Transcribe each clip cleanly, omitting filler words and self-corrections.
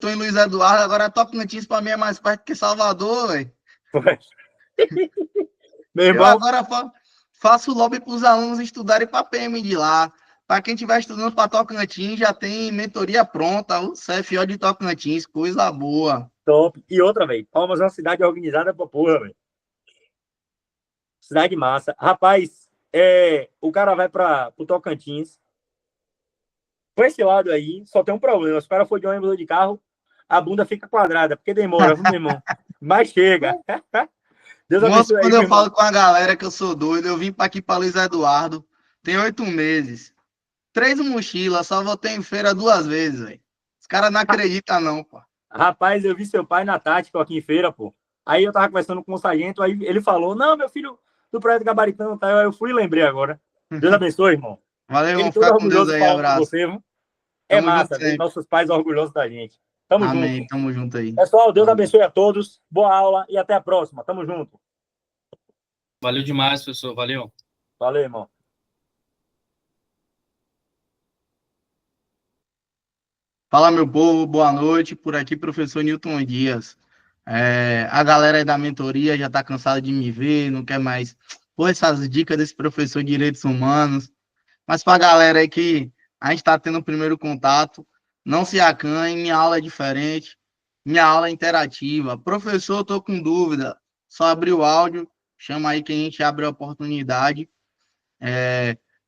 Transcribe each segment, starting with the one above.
tô em Luiz Eduardo, agora Tocantins para mim é mais perto que Salvador, velho. Meu Eu irmão, agora faço lobby para os alunos estudarem para PM de lá. Para quem estiver estudando para Tocantins, já tem mentoria pronta, o CFO de Tocantins, coisa boa. top. E outra, velho, Palmas é uma cidade organizada pra porra, velho. Cidade massa. Rapaz, o cara vai para o Tocantins. Por esse lado aí, só tem um problema. Se o cara for de ônibus ou de carro, a bunda fica quadrada, porque demora, viu, meu irmão? Mas chega. Deus Moço, abençoe aí, quando meu eu irmão. falo com a galera que eu sou doido, eu vim para aqui para Luiz Eduardo, tem 8 meses. 3 mochilas, só voltei em feira 2 vezes, velho. Os caras não acreditam, não, pô. Rapaz, eu vi seu pai na tática aqui em feira, pô. Aí eu tava conversando com o sargento, aí ele falou: Não, meu filho do projeto Gabaritano, tá? Eu fui e lembrei agora. Deus abençoe, irmão. Valeu, Ele irmão. todo Fica com Deus orgulhoso aí. falando por Abraço. você, viu? É Tamo junto massa, ver sempre. nossos pais orgulhosos da gente. Tamo junto. Amém. Tamo junto aí. Pessoal, Deus Valeu. abençoe a todos. Boa aula e até a próxima. Tamo junto. Valeu demais, professor. Valeu. Valeu, irmão. Fala, meu povo. Boa noite. Por aqui, professor Newton Dias. A galera aí da mentoria já tá cansada de me ver, não quer mais pôr essas dicas desse professor de direitos humanos. Mas pra galera aí que a gente tá tendo o primeiro contato, não se acanhe, minha aula é diferente, minha aula é interativa. Professor, eu tô com dúvida, só abrir o áudio, chama aí que a gente abre a oportunidade.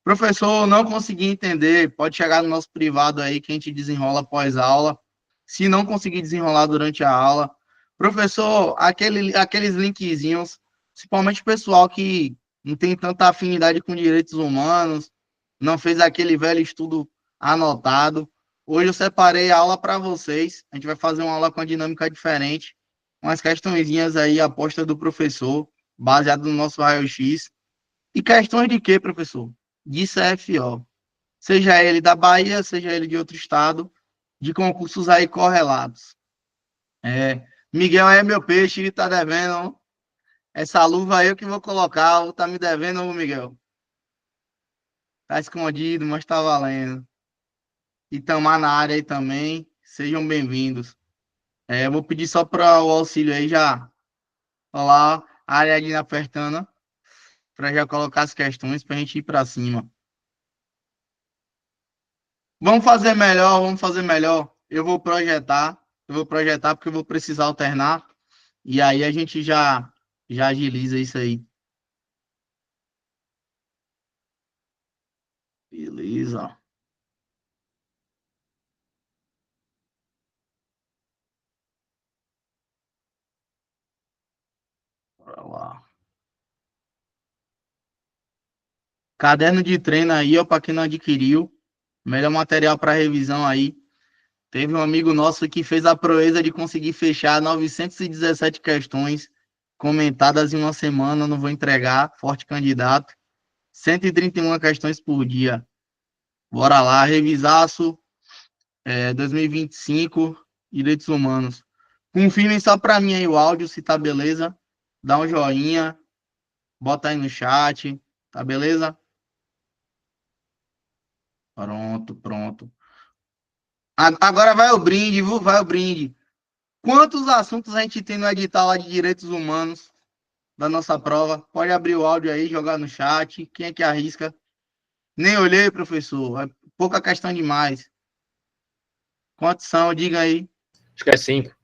Professor, não consegui entender, pode chegar no nosso privado aí que a gente desenrola após aula. Se não conseguir desenrolar durante a aula, professor, aqueles linkzinhos, principalmente o pessoal que não tem tanta afinidade com direitos humanos, não fez aquele velho estudo anotado. Hoje eu separei a aula para vocês. A gente vai fazer uma aula com a dinâmica diferente, umas questõezinhas aí, aposta do professor, baseado no nosso raio-x. E questões de quê, professor? De CFO. Seja ele da Bahia, seja ele de outro estado, de concursos aí correlatos. Miguel é meu peixe, tá devendo. Essa luva aí eu que vou colocar, tá me devendo, Miguel. Tá escondido, mas tá valendo. Itamar na área aí também, sejam bem-vindos. Eu vou pedir só para o auxílio aí já. Olá, a área ali apertando, para já colocar as questões para a gente ir para cima. Vamos fazer melhor, vamos fazer melhor. Eu vou projetar porque eu vou precisar alternar. E aí a gente já agiliza isso aí. Beleza. Bora lá. Caderno de treino aí, ó, para quem não adquiriu. Melhor material para revisão aí. Teve um amigo nosso que fez a proeza de conseguir fechar 917 questões comentadas em uma semana. Não vou entregar, forte candidato. 131 questões por dia. Bora lá, revisaço 2025, direitos humanos. Confirmem só para mim aí o áudio, se tá beleza. Dá um joinha, bota aí no chat, tá beleza? Pronto, pronto. Agora vai o brinde, viu? Vai o brinde. Quantos assuntos a gente tem no edital lá de direitos humanos da nossa prova? Pode abrir o áudio aí, jogar no chat. Quem é que arrisca? Nem olhei, professor. É pouca questão demais. Quantos são? Diga aí. Acho que é 5.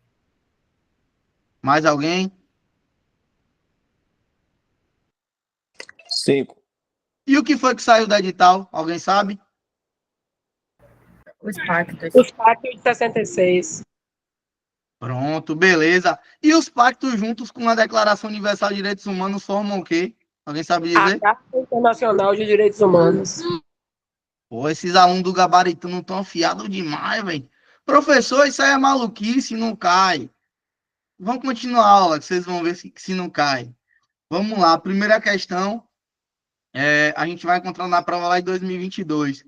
Mais alguém? 5. E o que foi que saiu da edital? Alguém sabe? Os pactos. Os pactos de 66. Pronto, beleza. E os pactos juntos com a Declaração Universal de Direitos Humanos formam o quê? Alguém sabe A dizer? Carta Internacional de Direitos Humanos. Pô, esses alunos do gabarito não estão afiados demais, velho. Professor, isso aí é maluquice, não cai. Vamos continuar a aula, que vocês vão ver se não cai. Vamos lá, primeira questão, a gente vai encontrar na prova lá em 2022.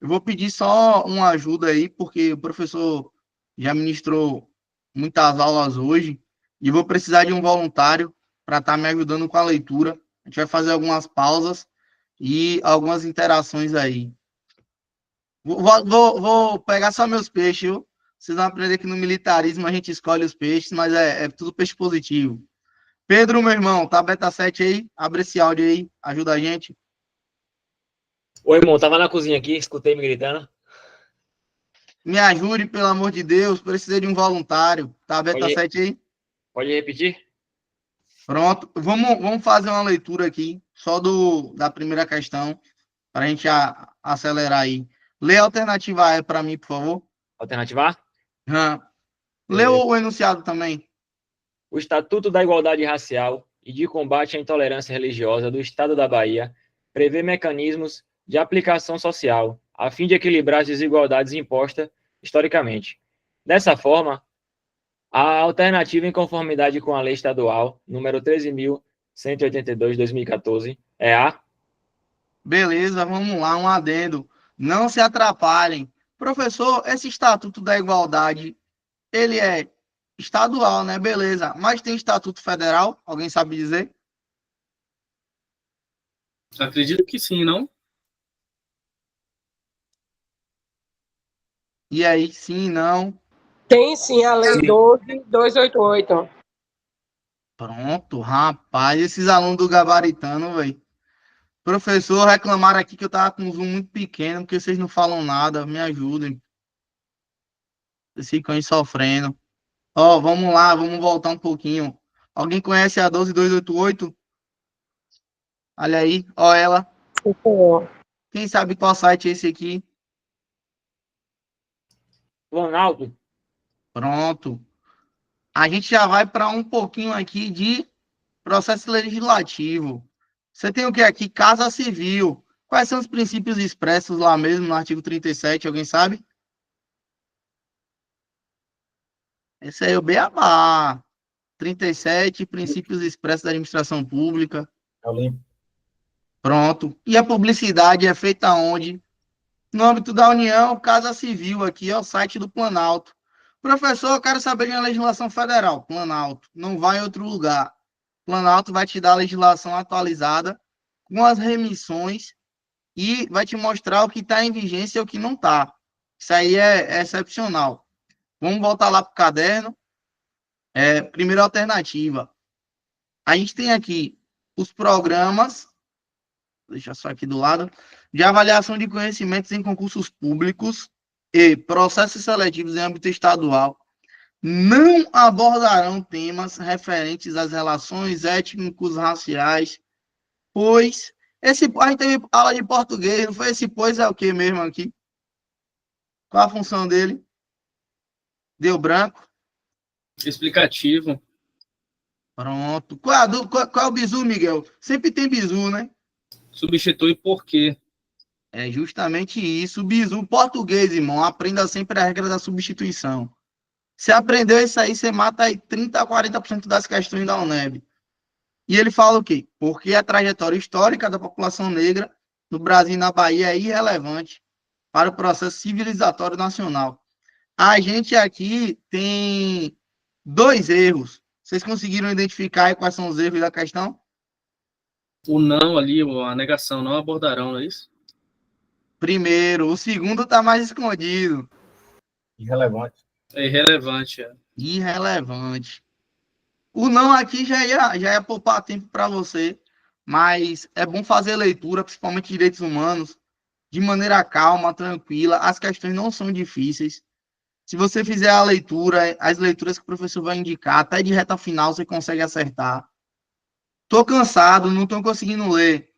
Eu vou pedir só uma ajuda aí, porque o professor já ministrou muitas aulas hoje, e vou precisar de um voluntário para estar me ajudando com a leitura. A gente vai fazer algumas pausas e algumas interações aí. Vou pegar só meus peixes, viu? Vocês vão aprender que no militarismo a gente escolhe os peixes, mas é tudo peixe positivo. Pedro, meu irmão, tá beta 7 aí? Abre esse áudio aí, ajuda a gente. Oi, irmão, tava na cozinha aqui, escutei me gritando. Me ajude, pelo amor de Deus, precisei de um voluntário. Tá beta 7 aí? Pode repetir? Pronto, vamos fazer uma leitura aqui, só da primeira questão, para a gente acelerar aí. Lê a alternativa E para mim, por favor. Alternativa A? Lê o enunciado também. O Estatuto da Igualdade Racial e de Combate à Intolerância Religiosa do Estado da Bahia prevê mecanismos de aplicação social, a fim de equilibrar as desigualdades impostas historicamente. Dessa forma, a alternativa em conformidade com a Lei Estadual número 13.182, 2014, é a... Beleza, vamos lá, um adendo. Não se atrapalhem. Professor, esse Estatuto da Igualdade, ele é estadual, né? Beleza. Mas tem Estatuto Federal? Alguém sabe dizer? Acredito que sim, não? E aí, sim, não? Tem sim a Lei 12.288. Pronto, rapaz, esses alunos do Gabaritano, velho. Professor, reclamaram aqui que eu tava com um zoom muito pequeno, porque vocês não falam nada, me ajudem. Vocês ficam aí sofrendo. Ó, vamos lá, vamos voltar um pouquinho. Alguém conhece a 12.288? Olha aí, ó ela. Quem sabe qual site é esse aqui? Planalto. Pronto. A gente já vai para um pouquinho aqui de processo legislativo. Você tem o que aqui? Casa Civil. Quais são os princípios expressos lá mesmo no artigo 37? Alguém sabe? Esse aí é o beabá. 37, princípios expressos da administração pública. Pronto. E a publicidade é feita onde? No âmbito da União, Casa Civil, aqui é o site do Planalto. Professor, eu quero saber de uma legislação federal. Planalto. Não vai em outro lugar. Planalto vai te dar a legislação atualizada com as remissões e vai te mostrar o que está em vigência e o que não está. Isso aí é excepcional. Vamos voltar lá para o caderno. Primeira alternativa. A gente tem aqui os programas, deixa só aqui do lado, de avaliação de conhecimentos em concursos públicos e processos seletivos em âmbito estadual não abordarão temas referentes às relações étnicos raciais, pois a gente teve aula de português, não foi esse pois é o que mesmo aqui? Qual a função dele? Deu branco? Explicativo. Pronto. Qual é o bizu, Miguel? Sempre tem bizu, né? Substitui por quê? É justamente isso. Bizu, português, irmão. Aprenda sempre a regra da substituição. Você aprendeu isso aí, você mata aí 30% a 40% das questões da UNEB. E ele fala o quê? Porque a trajetória histórica da população negra no Brasil e na Bahia é irrelevante para o processo civilizatório nacional. A gente aqui tem 2 erros. Vocês conseguiram identificar aí quais são os erros da questão? O não ali, a negação, não abordarão, não é isso? Primeiro. O segundo está mais escondido. Irrelevante. É irrelevante. Irrelevante. O não aqui já ia poupar tempo para você, mas é bom fazer leitura, principalmente direitos humanos, de maneira calma, tranquila. As questões não são difíceis. Se você fizer a leitura, as leituras que o professor vai indicar, até de reta final você consegue acertar. Tô cansado, não estou conseguindo ler.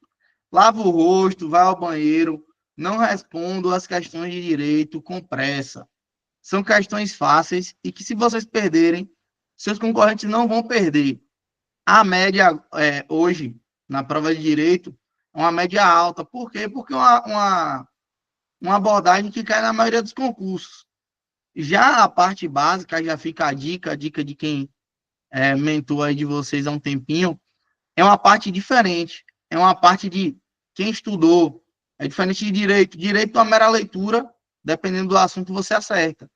Lava o rosto, vai ao banheiro. Não respondo as questões de direito com pressa. São questões fáceis e que, se vocês perderem, seus concorrentes não vão perder. A média hoje, na prova de direito, é uma média alta. Por quê? Porque é uma abordagem que cai na maioria dos concursos. Já a parte básica, já fica a dica de quem é mentor aí de vocês há um tempinho, é uma parte diferente. É uma parte de quem estudou. É diferente de direito. Direito é uma mera leitura, dependendo do assunto você acerta.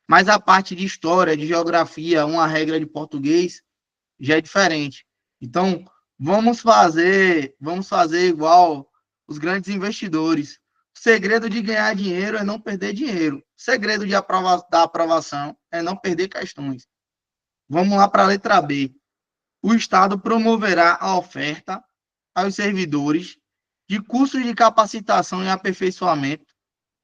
Mas a parte de história, de geografia, uma regra de português, já é diferente. Então, vamos fazer igual os grandes investidores. segredo de ganhar dinheiro é não perder dinheiro. Segredo da aprovação é não perder questões. Vamos lá para a letra B. O Estado promoverá a oferta aos servidores de cursos de capacitação e aperfeiçoamento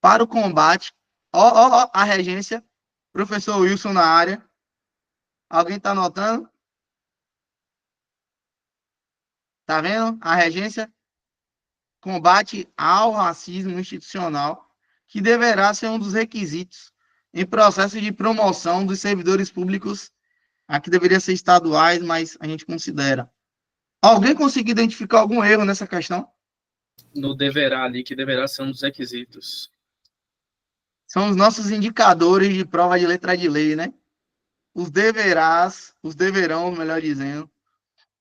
para o combate. A regência, professor Wilson na área. Alguém está anotando? Tá vendo? A regência combate ao racismo institucional, que deverá ser um dos requisitos em processo de promoção dos servidores públicos. Aqui deveria ser estaduais, mas a gente considera. Alguém conseguiu identificar algum erro nessa questão? No deverá ali, que deverá ser um dos requisitos. São os nossos indicadores de prova de letra de lei, né? Os deverás, os deverão, melhor dizendo,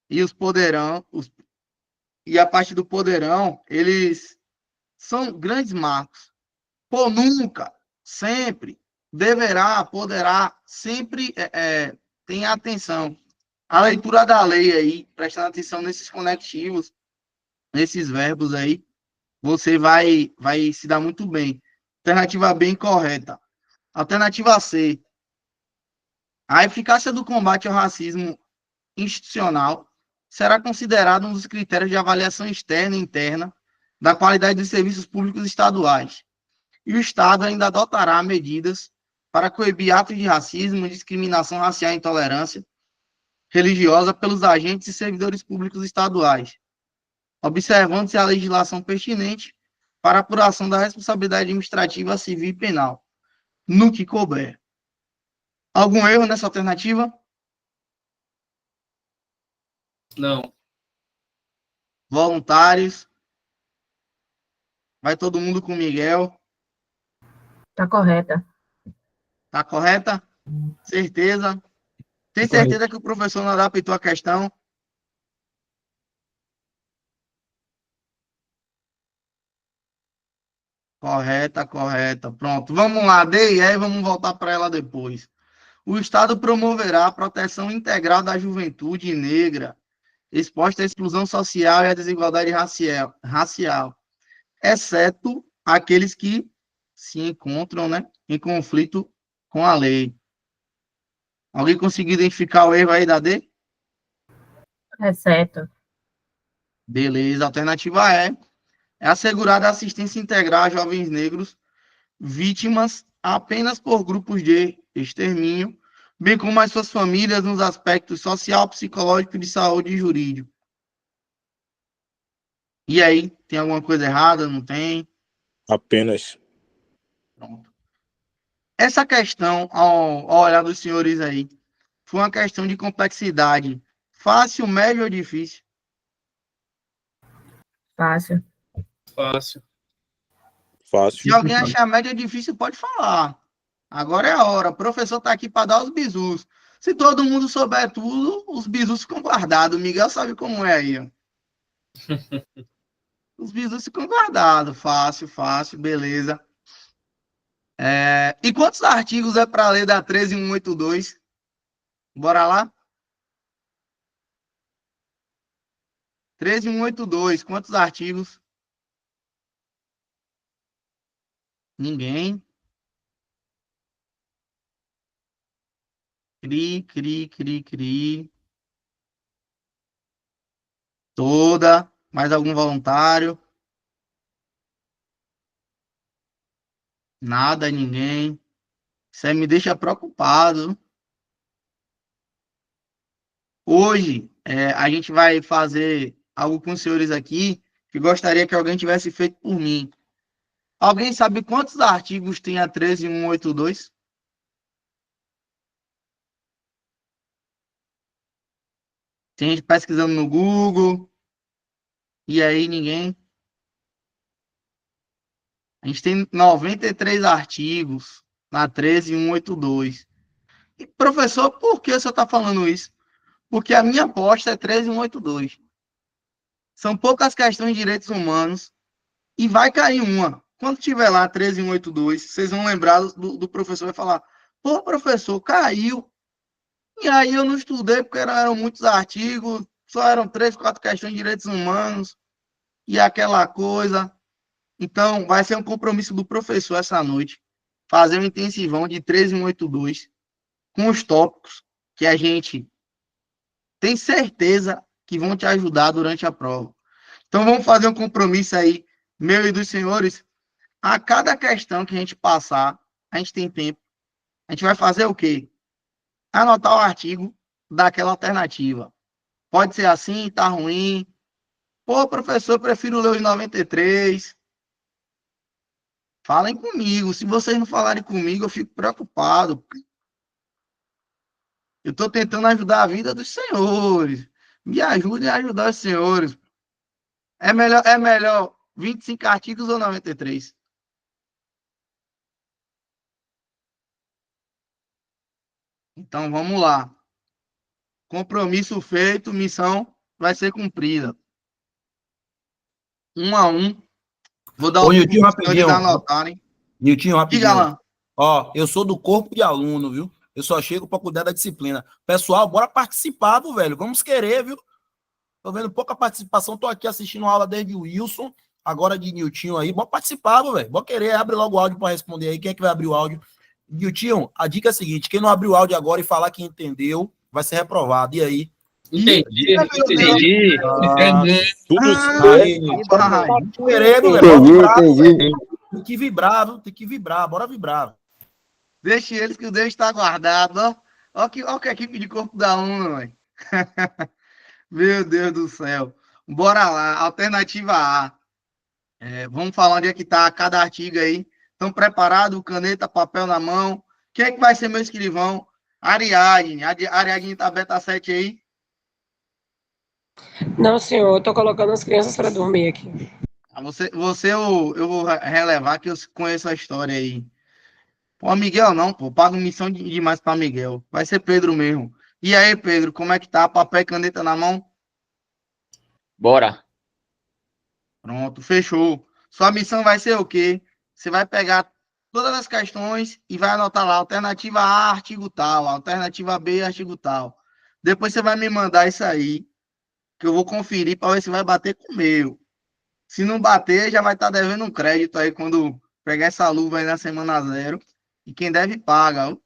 e os poderão, e a parte do poderão, eles são grandes marcos. Por nunca, sempre, deverá, poderá, sempre tenha atenção. A leitura da lei aí, prestando atenção nesses conectivos, nesses verbos aí, você vai se dar muito bem. Alternativa B incorreta. Alternativa C. A eficácia do combate ao racismo institucional será considerada um dos critérios de avaliação externa e interna da qualidade dos serviços públicos estaduais. E o Estado ainda adotará medidas para coibir atos de racismo, discriminação racial e intolerância religiosa pelos agentes e servidores públicos estaduais, observando-se a legislação pertinente para apuração da responsabilidade administrativa, civil e penal, no que couber. Algum erro nessa alternativa? Não. Voluntários? Vai todo mundo com Miguel? Tá correta. Tá correta? Certeza? Tem certeza que o professor não adaptou a questão? Correta, correta. Pronto. Vamos lá, D e E, vamos voltar para ela depois. O Estado promoverá a proteção integral da juventude negra, exposta à exclusão social e à desigualdade racial, exceto aqueles que se encontram, né, em conflito com a lei. Alguém conseguiu identificar o erro aí da D? Exceto. Beleza. Alternativa E. É assegurada assistência integral a jovens negros vítimas apenas por grupos de extermínio, bem como as suas famílias nos aspectos social, psicológico, de saúde e jurídico. E aí, tem alguma coisa errada? Não tem? Apenas. Pronto. Essa questão, ao olhar dos senhores aí, foi uma questão de complexidade fácil, médio ou difícil? Fácil. Fácil. Fácil. Se alguém achar médio ou difícil, pode falar. Agora é a hora. O professor está aqui para dar os bisus. Se todo mundo souber tudo, os bisus ficam guardados. O Miguel sabe como é aí. Ó. Os bisus ficam guardados. Fácil, fácil, beleza. E quantos artigos é para a lei da 13182? Bora lá? 13182, quantos artigos? Ninguém. Cri. Toda. Mais algum voluntário? Nada, ninguém. Isso aí me deixa preocupado. Hoje, a gente vai fazer algo com os senhores aqui que gostaria que alguém tivesse feito por mim. Alguém sabe quantos artigos tem a 13182? Tem gente pesquisando no Google. E aí, ninguém? A gente tem 93 artigos na 13182. E, professor, por que o senhor está falando isso? Porque a minha aposta é 13182. São poucas questões de direitos humanos e vai cair uma. Quando tiver lá 13182, vocês vão lembrar do professor e vai falar: pô, professor, caiu. E aí eu não estudei porque eram muitos artigos, só eram 3, 4 questões de direitos humanos e aquela coisa. Então, vai ser um compromisso do professor essa noite, fazer um intensivão de 13182 com os tópicos que a gente tem certeza que vão te ajudar durante a prova. Então, vamos fazer um compromisso aí, meu e dos senhores. A cada questão que a gente passar, a gente tem tempo. A gente vai fazer o quê? Anotar o artigo daquela alternativa. Pode ser assim, tá ruim. Pô, professor, eu prefiro ler os 93. Falem comigo. Se vocês não falarem comigo, eu fico preocupado. Eu estou tentando ajudar a vida dos senhores. Me ajudem a ajudar os senhores. É melhor 25 artigos ou 93? Então vamos lá. Compromisso feito, missão vai ser cumprida. 1 a 1. Vou dar Ô, o tempo Niltinho, para os senhores rapidinho. anotarem. Niltinho, Diga rapidinho. lá. Ó, eu sou do corpo de aluno, viu? Eu só chego para cuidar da disciplina. Pessoal, bora participar, viu, velho? Vamos querer, viu? Tô vendo pouca participação. Tô aqui assistindo a aula desde o Wilson, agora de Niltinho aí. Bora participar, viu, velho? Bora querer. Abre logo o áudio para responder aí. Quem é que vai abrir o áudio? Niltinho, a dica é a seguinte: quem não abrir o áudio agora e falar que entendeu, vai ser reprovado. E aí? Entendi, Meu Deus. Entendi. entendi. Tudo Aí, Pai. vamos querer, viu, velho? Bora vibrar, velho. Tem que vibrar, viu? Tem que vibrar. Bora vibrar. Deixe eles que o Deus está guardado. Ó, ó que equipe de corpo da aluno, velho. Meu Deus do céu. Bora lá. Alternativa A. Vamos falar onde é que está cada artigo aí. Estão preparados? Caneta, papel na mão. Quem é que vai ser meu escrivão? Ariadne. Ariadne está beta 7 aí? Não, senhor, eu tô colocando as crianças para dormir aqui. Eu vou relevar que eu conheço a história aí. Pô, Miguel não, pô. Pago missão demais para Miguel. Vai ser Pedro mesmo. E aí, Pedro, como é que tá? Papel e caneta na mão? Bora. Pronto, fechou. Sua missão vai ser o quê? Você vai pegar todas as questões e vai anotar lá, alternativa A, artigo tal, alternativa B, artigo tal. Depois você vai me mandar isso aí, que eu vou conferir para ver se vai bater com o meu. Se não bater, já vai estar devendo um crédito aí quando pegar essa luva aí na semana zero. E quem deve paga.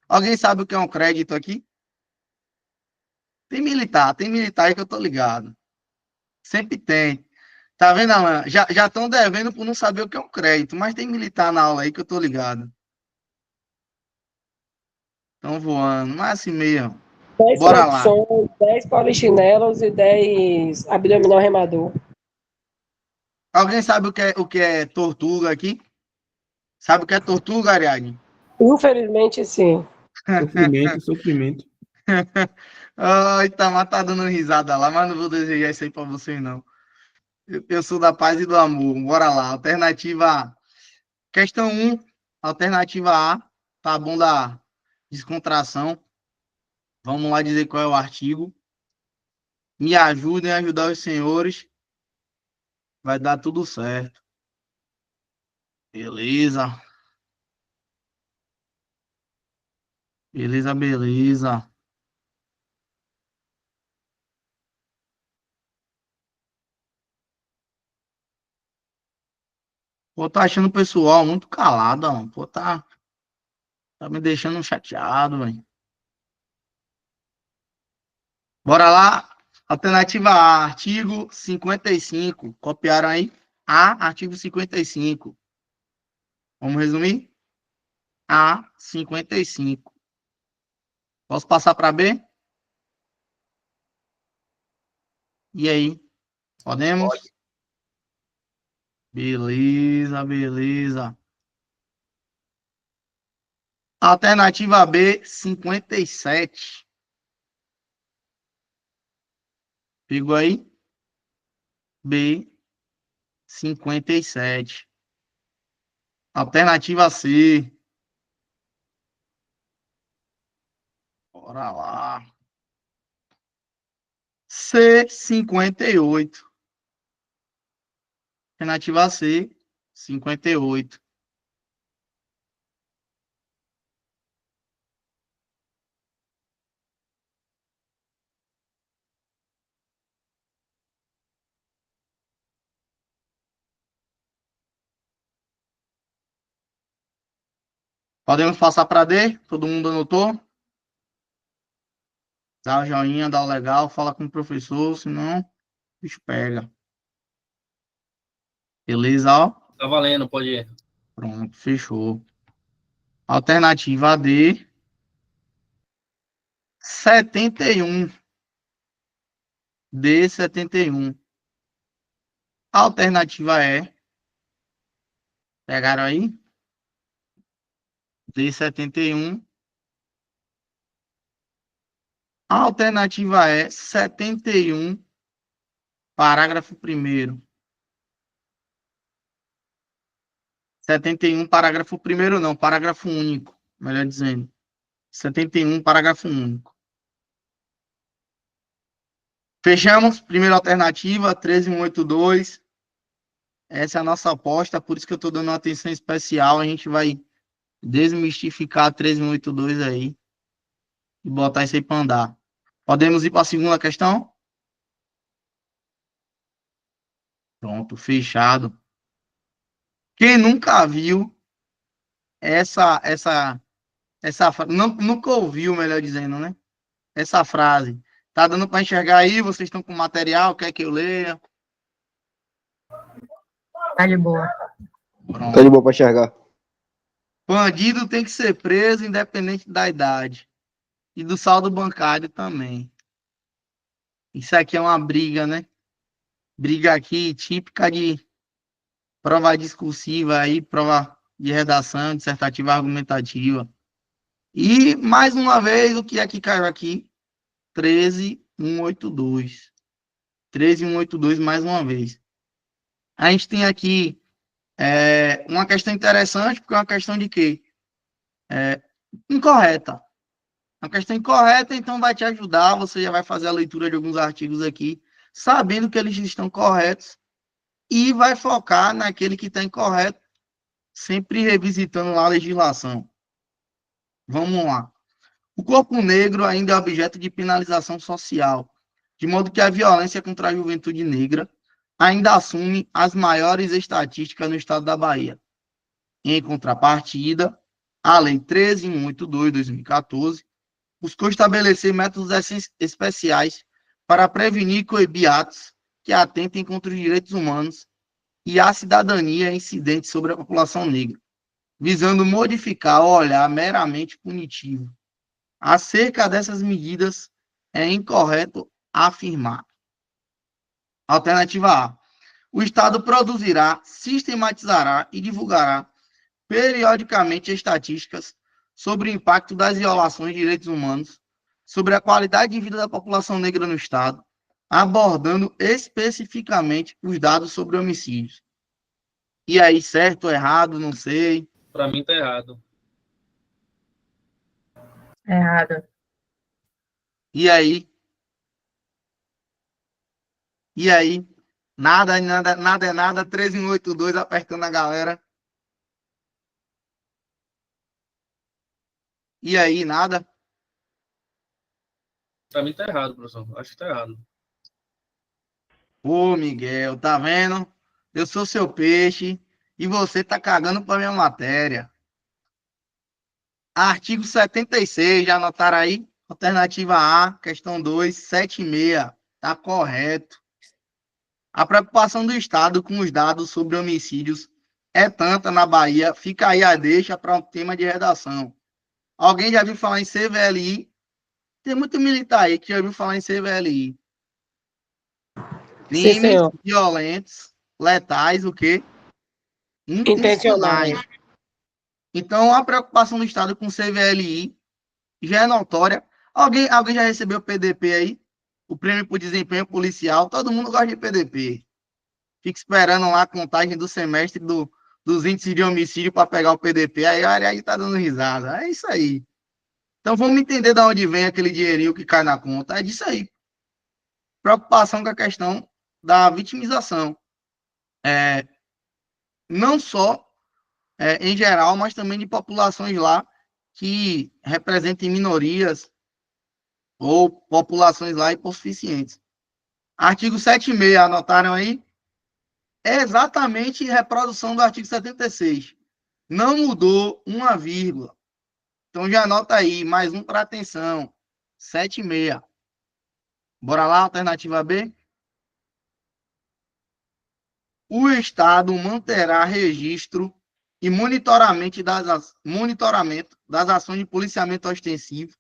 Alguém sabe o que é um crédito aqui? Tem militar aí que eu tô ligado. Sempre tem. Tá vendo, Alan? Já estão devendo por não saber o que é um crédito, mas tem militar na aula aí que eu tô ligado. Estão voando, mas assim mesmo. 10 Bora lá. flexões, 10 polichinelos e 10 abdominal remador. Alguém sabe o que é tortuga aqui? Sabe o que é tortuga, Ariadne? Infelizmente, sim. Sofrimento, sofrimento. Ai, Itamar tá dando risada lá, mas não vou desejar isso aí pra vocês, não. Eu sou da paz e do amor. Bora lá. Alternativa A. Questão 1, alternativa A. Tá bom da descontração. Vamos lá dizer qual é o artigo. Me ajudem a ajudar os senhores. Vai dar tudo certo. Beleza. Beleza, beleza. Pô, tá achando o pessoal muito calado, ó. Pô, tá me deixando chateado, velho. Bora lá. Alternativa A, artigo 55. Copiaram aí? A, artigo 55. Vamos resumir? A, 55. Posso passar para B? E aí? Podemos? Beleza, beleza. Alternativa B, 57. Pegou aí? B, 57. Alternativa C. Bora lá. C, 58. Alternativa C, 58. Podemos passar para D? Todo mundo anotou? Dá o joinha, dá o legal, fala com o professor, senão o bicho pega. Beleza, ó? Tá valendo, pode ir. Pronto, fechou. Alternativa D, 71. D, 71. Alternativa E. Pegaram aí? D, 71. Alternativa E, 71. Parágrafo 1º. 71, parágrafo 1º não, parágrafo único, melhor dizendo. 71, parágrafo único. Fechamos? Primeira alternativa, 13182. Essa é a nossa aposta, por isso que eu estou dando uma atenção especial. A gente vai desmistificar a 13182 aí e botar isso aí para andar. Podemos ir para a segunda questão? Pronto, fechado. Quem nunca viu nunca ouviu, melhor dizendo, né? Essa frase. Tá dando para enxergar aí? Vocês estão com material? Quer que eu leia? Tá de boa. Pronto. Tá de boa pra enxergar. Bandido tem que ser preso independente da idade. E do saldo bancário também. Isso aqui é uma briga, né? Briga aqui típica de prova discursiva aí, prova de redação, dissertativa argumentativa. E, mais uma vez, o que é que caiu aqui? 13182. 13182 mais uma vez. A gente tem aqui uma questão interessante, porque é uma questão de quê? Incorreta. Uma questão incorreta, então vai te ajudar, você já vai fazer a leitura de alguns artigos aqui, sabendo que eles estão corretos, e vai focar naquele que está incorreto, sempre revisitando lá a legislação. Vamos lá. O corpo negro ainda é objeto de penalização social, de modo que a violência contra a juventude negra ainda assume as maiores estatísticas no estado da Bahia. Em contrapartida, a Lei 13.182/2014 buscou estabelecer métodos especiais para prevenir e coibir atos que atentem contra os direitos humanos e a cidadania incidente sobre a população negra, visando modificar o olhar meramente punitivo. Acerca dessas medidas, é incorreto afirmar. Alternativa A. O Estado produzirá, sistematizará e divulgará periodicamente estatísticas sobre o impacto das violações de direitos humanos sobre a qualidade de vida da população negra no Estado, abordando especificamente os dados sobre homicídios. E aí, certo ou errado, não sei. Pra mim tá errado. Errado. E aí? E aí? Nada é nada, 13182 apertando a galera. E aí, nada? Pra mim tá errado, professor. Acho que tá errado. Ô, Miguel, tá vendo? Eu sou seu peixe e você tá cagando pra minha matéria. Artigo 76, já anotaram aí? Alternativa A, questão 2, 7,6. Tá correto. A preocupação do Estado com os dados sobre homicídios é tanta na Bahia, fica aí a deixa para um tema de redação. Alguém já viu falar em CVLI? Tem muito militar aí que já viu falar em CVLI. Crimes senhor. violentos, letais, o quê? Intencionais. Então, a preocupação do Estado com CVLI já é notória. Alguém já recebeu PDP aí? O prêmio por desempenho policial? Todo mundo gosta de PDP. Fica esperando lá a contagem do semestre dos índices de homicídio para pegar o PDP. Aí a área tá dando risada. É isso aí. Então, vamos entender de onde vem aquele dinheirinho que cai na conta. É disso aí. Preocupação com a questão da vitimização. Não só em geral, mas também de populações lá que representem minorias ou populações lá hipossuficientes. Artigo 7,6, anotaram aí? É exatamente reprodução do artigo 76. Não mudou uma vírgula. Então já anota aí, mais um para atenção. 7,6. Bora lá, alternativa B? O Estado manterá registro e monitoramento das ações de policiamento ostensivo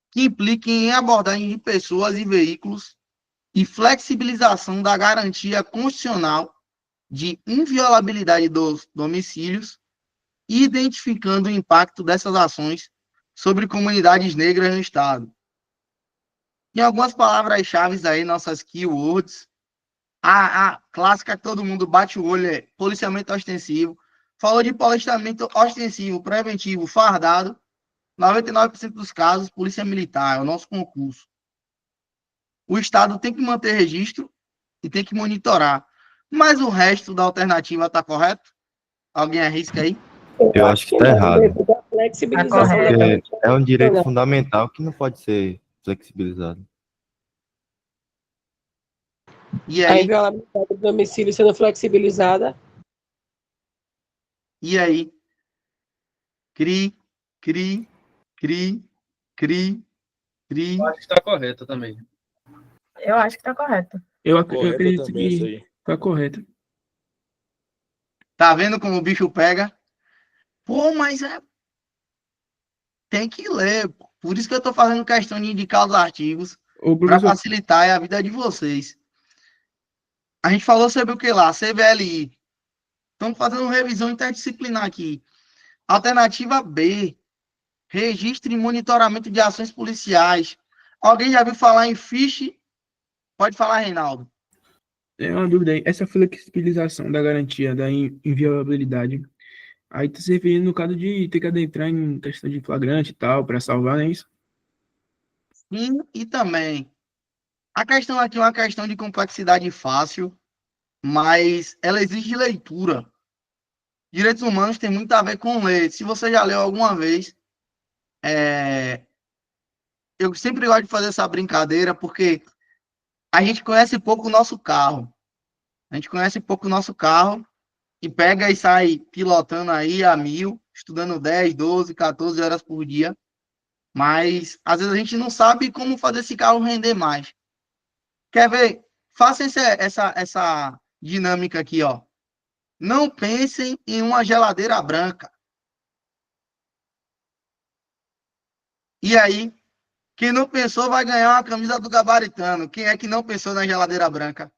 que impliquem em abordagem de pessoas e veículos e flexibilização da garantia constitucional de inviolabilidade dos domicílios, identificando o impacto dessas ações sobre comunidades negras no Estado. Tem algumas palavras-chave aí, nossas keywords. A clássica que todo mundo bate o olho é policiamento ostensivo. Falou de policiamento ostensivo, preventivo, fardado. 99% dos casos, polícia militar, é o nosso concurso. O Estado tem que manter registro e tem que monitorar. Mas o resto da alternativa está correto? Alguém arrisca aí? Eu acho que tá não, errado. devido à flexibilização da Porque garantia é um direito constitucional. fundamental que não pode ser flexibilizado. E A aí? inviolabilidade do domicílio sendo flexibilizada. E aí? Cri, cri, cri, cri, cri. Eu acho que está correto também. Eu acho que tá correto. Eu Correto acredito também isso que aí. está correto. Tá vendo como o bicho pega? Pô, mas tem que ler. Pô. Por isso que eu tô fazendo questão de indicar os artigos O para professor, facilitar a vida de vocês. A gente falou sobre o que lá? CVLI. Estamos fazendo uma revisão interdisciplinar aqui. Alternativa B. Registro e monitoramento de ações policiais. Alguém já viu falar em fiche? Pode falar, Reinaldo. tem uma dúvida aí. Essa flexibilização da garantia da inviolabilidade, aí tá se referindo no caso de ter que adentrar em questão de flagrante e tal, para salvar, não é isso? Sim, e também. A questão aqui é uma questão de complexidade fácil, mas ela exige leitura. Direitos humanos tem muito a ver com ler. Se você já leu alguma vez, eu sempre gosto de fazer essa brincadeira, porque a gente conhece pouco o nosso carro. A gente conhece pouco o nosso carro e pega e sai pilotando aí a 1.000, estudando 10, 12, 14 horas por dia. Mas, às vezes, a gente não sabe como fazer esse carro render mais. Quer ver? Faça essa dinâmica aqui, ó. Não pensem em uma geladeira branca. E aí, quem não pensou vai ganhar uma camisa do Gabaritano. Quem é que não pensou na geladeira branca?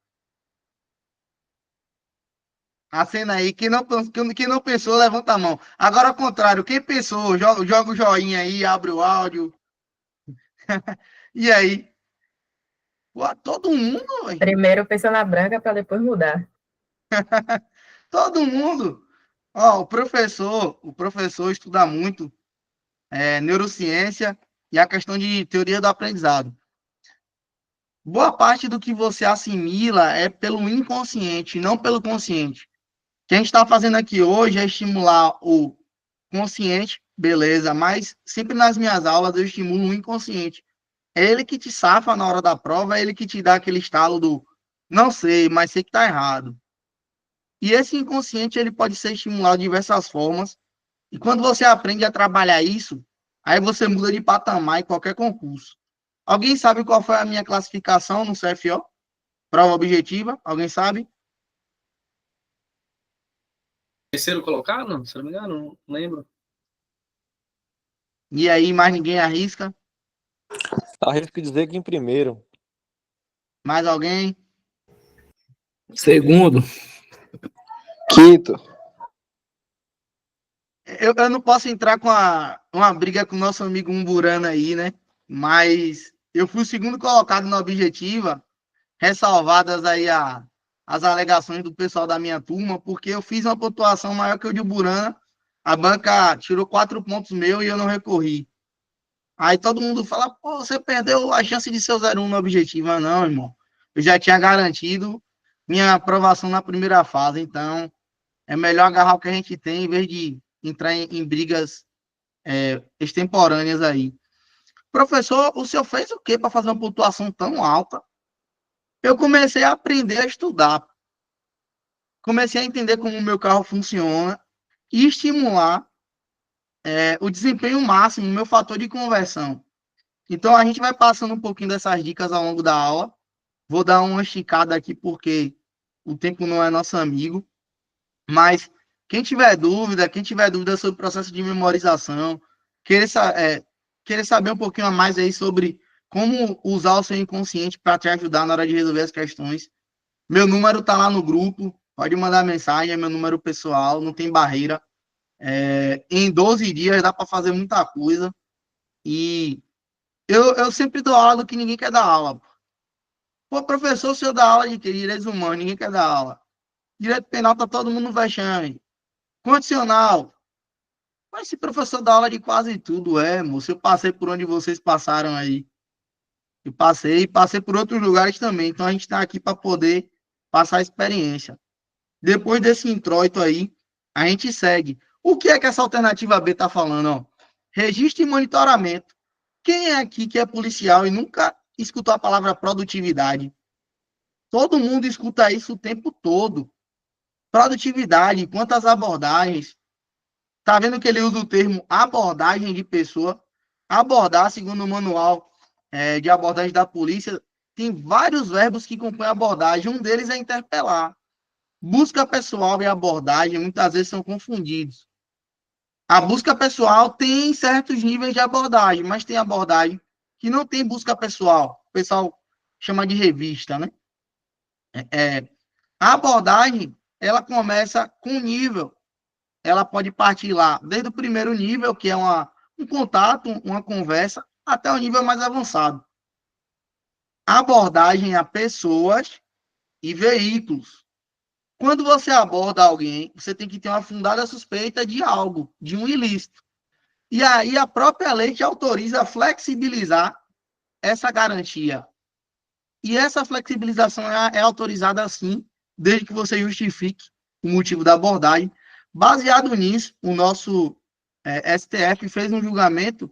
A cena aí, quem não pensou, levanta a mão. Agora, ao contrário, quem pensou, joga o joinha aí, abre o áudio. E aí? Pô, todo mundo, velho. Primeiro pensa na branca para depois mudar. Todo mundo. Ó, o professor estuda muito neurociência e a questão de teoria do aprendizado. Boa parte do que você assimila é pelo inconsciente, não pelo consciente. O que a gente está fazendo aqui hoje é estimular o consciente, beleza, mas sempre nas minhas aulas eu estimulo o inconsciente. É ele que te safa na hora da prova, é ele que te dá aquele estalo do não sei, mas sei que está errado. E esse inconsciente ele pode ser estimulado de diversas formas. E quando você aprende a trabalhar isso, aí você muda de patamar em qualquer concurso. Alguém sabe qual foi a minha classificação no CFO? Prova objetiva? Alguém sabe? Terceiro colocado, se não me engano, não lembro. E aí mais ninguém arrisca? Arrisco dizer que em primeiro. Mais alguém? Segundo. Quinto. Eu não posso entrar com uma briga com o nosso amigo Umburana aí, né? Mas eu fui o segundo colocado na objetiva, ressalvadas aí as alegações do pessoal da minha turma, porque eu fiz uma pontuação maior que o de Umburana, a banca tirou 4 pontos meu e eu não recorri. Aí todo mundo fala, pô, você perdeu a chance de ser o 01 na objetiva. Não, irmão. Eu já tinha garantido minha aprovação na primeira fase, então é melhor agarrar o que a gente tem em vez de entrar em brigas extemporâneas aí. Professor, o senhor fez o quê para fazer uma pontuação tão alta? Eu comecei a aprender a estudar. Comecei a entender como o meu carro funciona e estimular o desempenho máximo, o meu fator de conversão. Então, a gente vai passando um pouquinho dessas dicas ao longo da aula. Vou dar uma esticada aqui, porque o tempo não é nosso amigo. Mas quem tiver dúvida sobre o processo de memorização, querer saber um pouquinho a mais aí sobre como usar o seu inconsciente para te ajudar na hora de resolver as questões, meu número tá lá no grupo, pode mandar mensagem, é meu número pessoal, não tem barreira. Em 12 dias dá para fazer muita coisa. E eu sempre dou aula do que ninguém quer dar aula. Pô, professor, o senhor dá aula de direitos humanos, ninguém quer dar aula. Direito penal tá todo mundo no vexame. Condicional. Mas esse professor dá aula de quase tudo, moço. Eu passei por onde vocês passaram aí. Eu passei por outros lugares também. Então a gente está aqui para poder passar a experiência. Depois desse introito aí, a gente segue. O que é que essa alternativa B está falando? Ó? Registro e monitoramento. Quem é aqui que é policial e nunca escutou a palavra produtividade? Todo mundo escuta isso o tempo todo. Produtividade, quantas abordagens. Tá vendo que ele usa o termo abordagem de pessoa? Abordar, segundo o manual de abordagem da polícia, tem vários verbos que compõem abordagem. Um deles é interpelar. Busca pessoal e abordagem muitas vezes são confundidos. A busca pessoal tem certos níveis de abordagem, mas tem abordagem que não tem busca pessoal. O pessoal chama de revista, né? A abordagem, ela começa com nível. Ela pode partir lá desde o primeiro nível, que é um contato, uma conversa, até o nível mais avançado. A abordagem a pessoas e veículos. Quando você aborda alguém, você tem que ter uma fundada suspeita de algo, de um ilícito. E aí a própria lei te autoriza a flexibilizar essa garantia. E essa flexibilização é autorizada assim, desde que você justifique o motivo da abordagem. Baseado nisso, o nosso STF fez um julgamento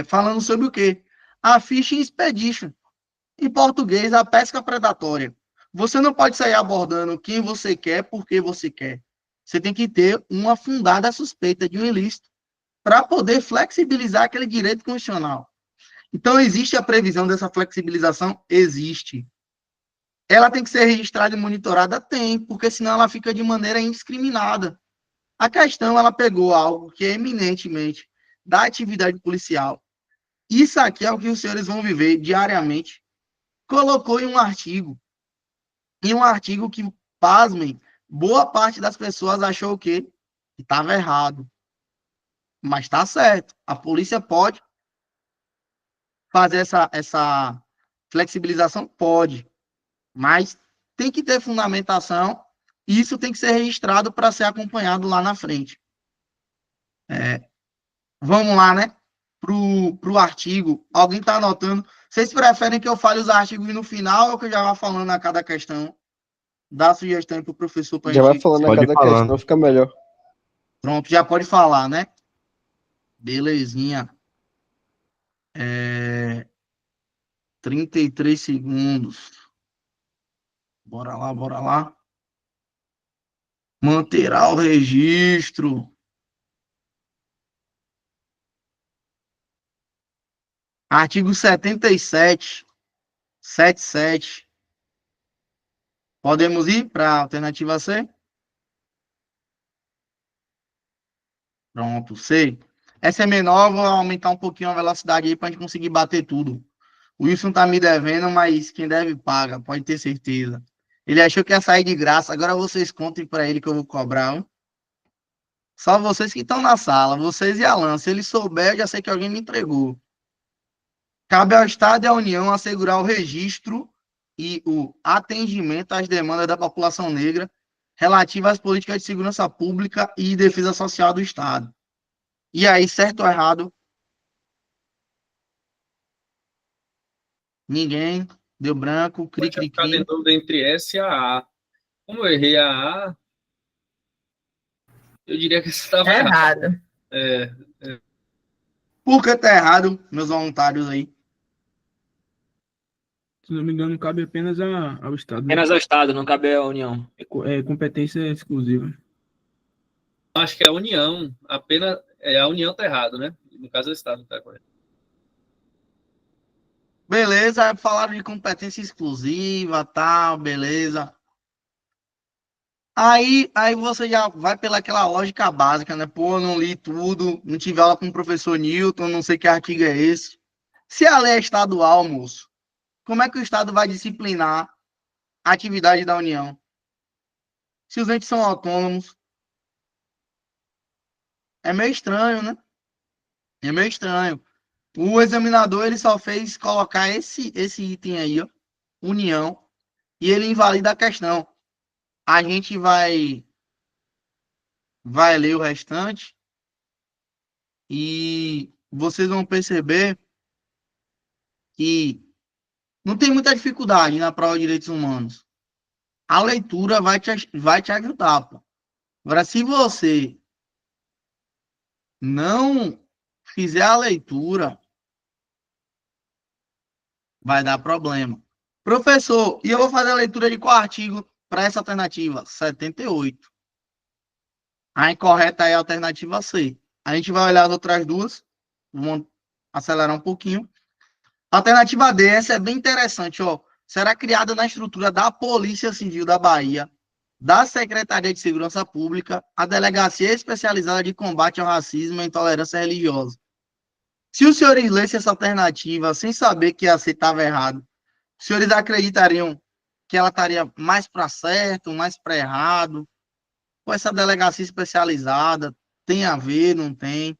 falando sobre o quê? A fishing expedition. Em português, a pesca predatória. Você não pode sair abordando quem você quer, porque você quer. Você tem que ter uma fundada suspeita de um ilícito para poder flexibilizar aquele direito constitucional. Então, existe a previsão dessa flexibilização? Existe. Ela tem que ser registrada e monitorada? Tem, porque senão ela fica de maneira indiscriminada. A questão, ela pegou algo que é eminentemente da atividade policial. Isso aqui é o que os senhores vão viver diariamente. Colocou em um artigo. Em um artigo que, pasmem, boa parte das pessoas achou o quê? Que estava errado. Mas está certo. A polícia pode fazer essa flexibilização? Pode. Mas tem que ter fundamentação e isso tem que ser registrado para ser acompanhado lá na frente. Vamos lá, né? Pro artigo. Alguém está anotando? Vocês preferem que eu fale os artigos no final ou que eu já vá falando a cada questão? Dá sugestão aí pro professor para Já vai falando a cada questão, fica melhor. Pronto, já pode falar, né? Belezinha. 33 segundos. Bora lá, bora lá. Manterá o registro. Artigo 77. 77. Podemos ir para a alternativa C? Pronto, C. Essa é menor, vou aumentar um pouquinho a velocidade aí para a gente conseguir bater tudo. O Wilson tá me devendo, mas quem deve paga, pode ter certeza. Ele achou que ia sair de graça, agora vocês contem para ele que eu vou cobrar. Hein? Só vocês que estão na sala, vocês e Alan. Se ele souber, eu já sei que alguém me entregou. Cabe ao Estado e à União assegurar o registro e o atendimento às demandas da população negra relativas às políticas de segurança pública e defesa social do Estado. E aí, certo ou errado? Ninguém. Deu branco. Cri, cri, Ficar cri. em dúvida entre S e a A. Como eu errei a A, eu diria que você estava Errado. Por que tá errado, meus voluntários aí? Se não me engano, cabe apenas ao Estado. Né? Apenas ao Estado, não cabe à União. É competência exclusiva. Acho que é a União. Apenas a União tá errado, né? No caso, o Estado tá correto. Beleza, falaram de competência exclusiva, tal, beleza. Aí você já vai pela aquela lógica básica, né? Pô, não li tudo, não tive aula com o professor Newton, não sei que artigo é esse. Se a lei é estadual, moço, como é que o Estado vai disciplinar a atividade da União? Se os entes são autônomos, é meio estranho, né? É meio estranho. O examinador, ele só fez colocar esse item aí, ó, União, e ele invalida a questão. A gente vai ler o restante e vocês vão perceber que não tem muita dificuldade na prova de direitos humanos. A leitura vai te ajudar, pô. Agora, se você não fizer a leitura, vai dar problema. Professor, e eu vou fazer a leitura de qual artigo para essa alternativa? 78. A incorreta é a alternativa C. A gente vai olhar as outras duas. Vamos acelerar um pouquinho. Alternativa D, essa é bem interessante, ó. Será criada na estrutura da Polícia Civil da Bahia, da Secretaria de Segurança Pública, a Delegacia Especializada de Combate ao Racismo e à Intolerância Religiosa. Se os senhores lessem essa alternativa sem saber que a C estava errado, os senhores acreditariam que ela estaria mais para certo, mais para errado? Com essa delegacia especializada, tem a ver, não tem?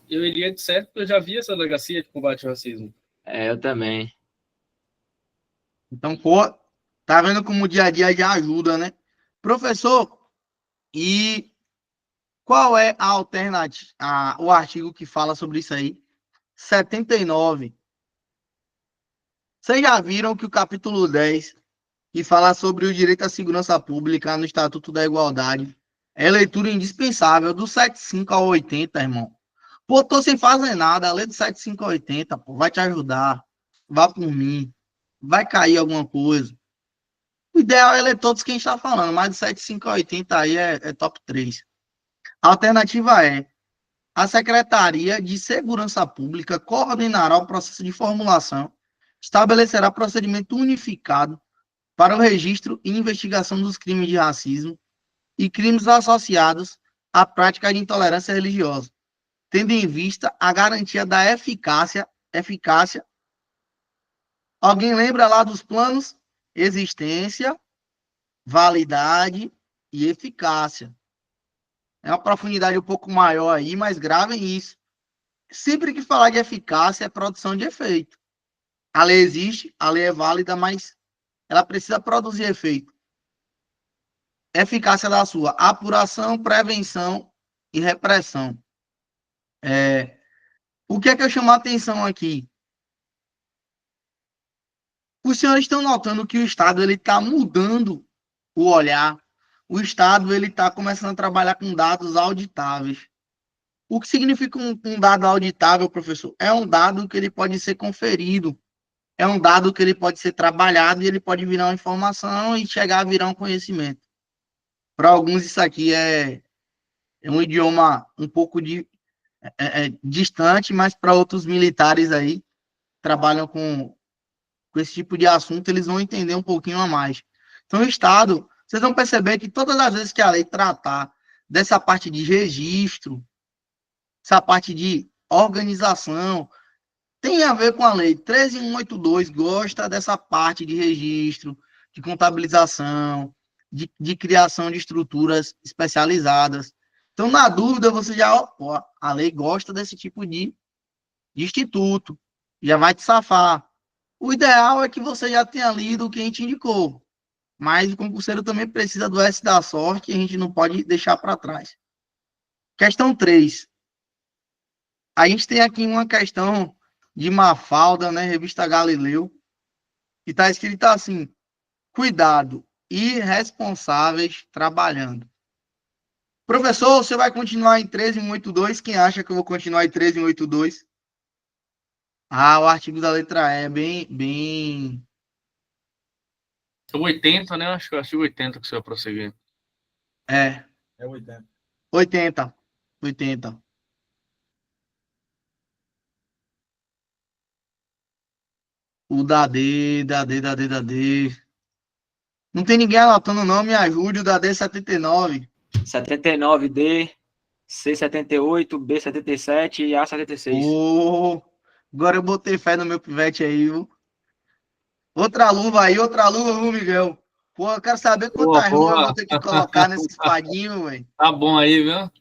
Eu iria de certo, porque eu já vi essa delegacia de combate ao racismo. Eu também. Então, pô, tá vendo como o dia a dia já ajuda, né? Professor, e qual é a alternativa, o artigo que fala sobre isso aí? 79. Vocês já viram que o capítulo 10, que fala sobre o direito à segurança pública no Estatuto da Igualdade, é leitura indispensável do 75 ao 80, irmão. Pô, tô sem fazer nada, lê do 75 ao 80, pô, vai te ajudar. Vá por mim. Vai cair alguma coisa. O ideal é ler todos que a gente está falando, mas do 75 a 80 aí é top 3. A alternativa é: a Secretaria de Segurança Pública coordenará o processo de formulação, estabelecerá procedimento unificado para o registro e investigação dos crimes de racismo e crimes associados à prática de intolerância religiosa, tendo em vista a garantia da eficácia. Alguém lembra lá dos planos? Existência, validade e eficácia. É uma profundidade um pouco maior aí, mas gravem isso. Sempre que falar de eficácia, é produção de efeito. A lei existe, a lei é válida, mas ela precisa produzir efeito. Eficácia da sua apuração, prevenção e repressão. O que é que eu chamo a atenção aqui? Os senhores estão notando que o Estado está mudando o olhar. O Estado está começando a trabalhar com dados auditáveis. O que significa um dado auditável, professor? É um dado que ele pode ser conferido, é um dado que ele pode ser trabalhado e ele pode virar uma informação e chegar a virar um conhecimento. Para alguns isso aqui é um idioma um pouco distante, mas para outros militares aí trabalham com esse tipo de assunto, eles vão entender um pouquinho a mais. Então, o Estado, vocês vão perceber que todas as vezes que a lei tratar dessa parte de registro, essa parte de organização, tem a ver com a lei 13.182, gosta dessa parte de registro, de contabilização, de criação de estruturas especializadas. Então, na dúvida, você já, ó, a lei gosta desse tipo de instituto, já vai te safar. O ideal é que você já tenha lido o que a gente indicou, mas o concurseiro também precisa do S da sorte e a gente não pode deixar para trás. Questão 3. A gente tem aqui uma questão de Mafalda, né, revista Galileu, que está escrito assim: cuidado, irresponsáveis trabalhando. Professor, você vai continuar em 13.182? Quem acha que eu vou continuar em 13.182? O artigo da letra E é bem... O 80, né? Acho que é o artigo 80 que você vai prosseguir. É 80. O Dadê. Não tem ninguém anotando não, me ajude, o Dadê 79. 79D, C78, B77 e A76. Ô, agora eu botei fé no meu pivete aí, viu? Outra luva, viu, Miguel? Pô, eu quero saber quantas luvas eu vou Porra. ter que colocar nesse espadinho, velho. Tá bom aí, viu?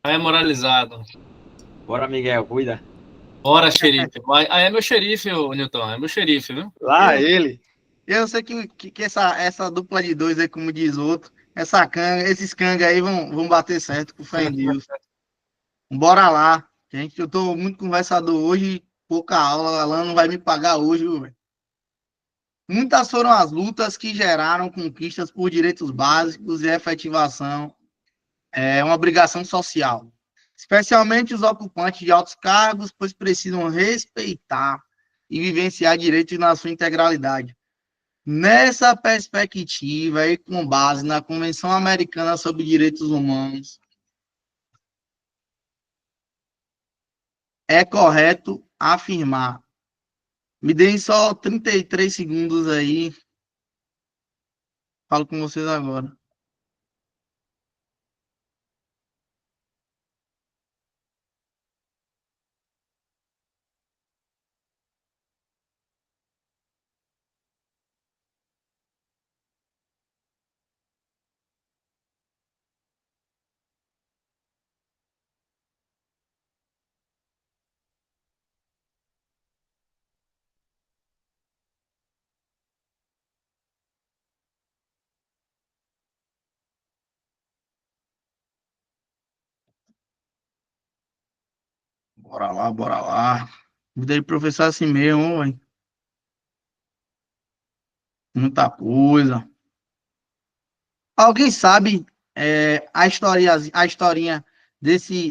Aí é moralizado. Bora, Miguel, cuida. Bora, xerife. Aí é meu xerife, ô Newton. É meu xerife, viu? Lá ele. Eu sei que essa dupla de dois aí, como diz outro, esses canga aí vão bater certo com fé em Deus. Bora lá. Gente, eu tô muito conversador hoje, pouca aula, a Alan não vai me pagar hoje, viu, velho? Muitas foram as lutas que geraram conquistas por direitos básicos e efetivação. É uma obrigação social. Especialmente os ocupantes de altos cargos, pois precisam respeitar e vivenciar direitos na sua integralidade. Nessa perspectiva e com base na Convenção Americana sobre Direitos Humanos, é correto afirmar. Me deem só 33 segundos aí. Falo com vocês agora. Bora lá, bora lá. Vida de professor assim mesmo, velho. Muita coisa. Alguém sabe a historinha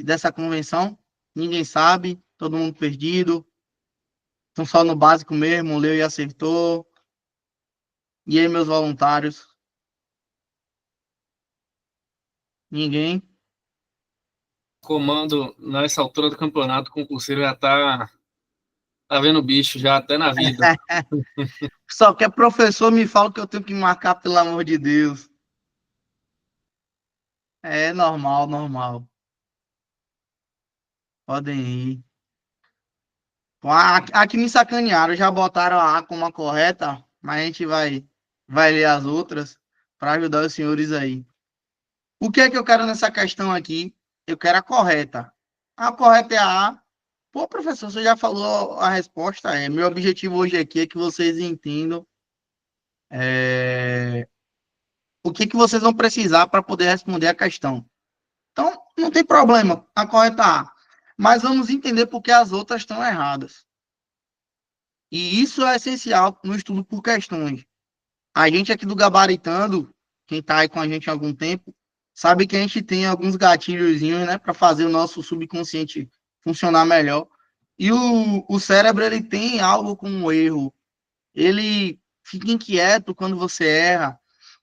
dessa convenção? Ninguém sabe, todo mundo perdido. Estão só no básico mesmo, leu e acertou. E aí, meus voluntários? Ninguém? Comando, nessa altura do campeonato, o concurseiro já tá vendo bicho já até na vida. Só que é professor me fala que eu tenho que marcar, pelo amor de Deus. É normal, normal. Podem ir. Aqui me sacanearam, já botaram a A como a correta, mas a gente vai ler as outras para ajudar os senhores aí. O que é que eu quero nessa questão aqui? Eu quero a correta. A correta é a A. Pô, professor, você já falou a resposta. Meu objetivo hoje aqui é que vocês entendam o que vocês vão precisar para poder responder a questão. Então, não tem problema, a correta A. Mas vamos entender por que as outras estão erradas. E isso é essencial no estudo por questões. A gente aqui do Gabaritando, quem está aí com a gente há algum tempo, sabe que a gente tem alguns gatilhozinhos, né, para fazer o nosso subconsciente funcionar melhor. E o cérebro, ele tem algo como um erro. Ele fica inquieto quando você erra.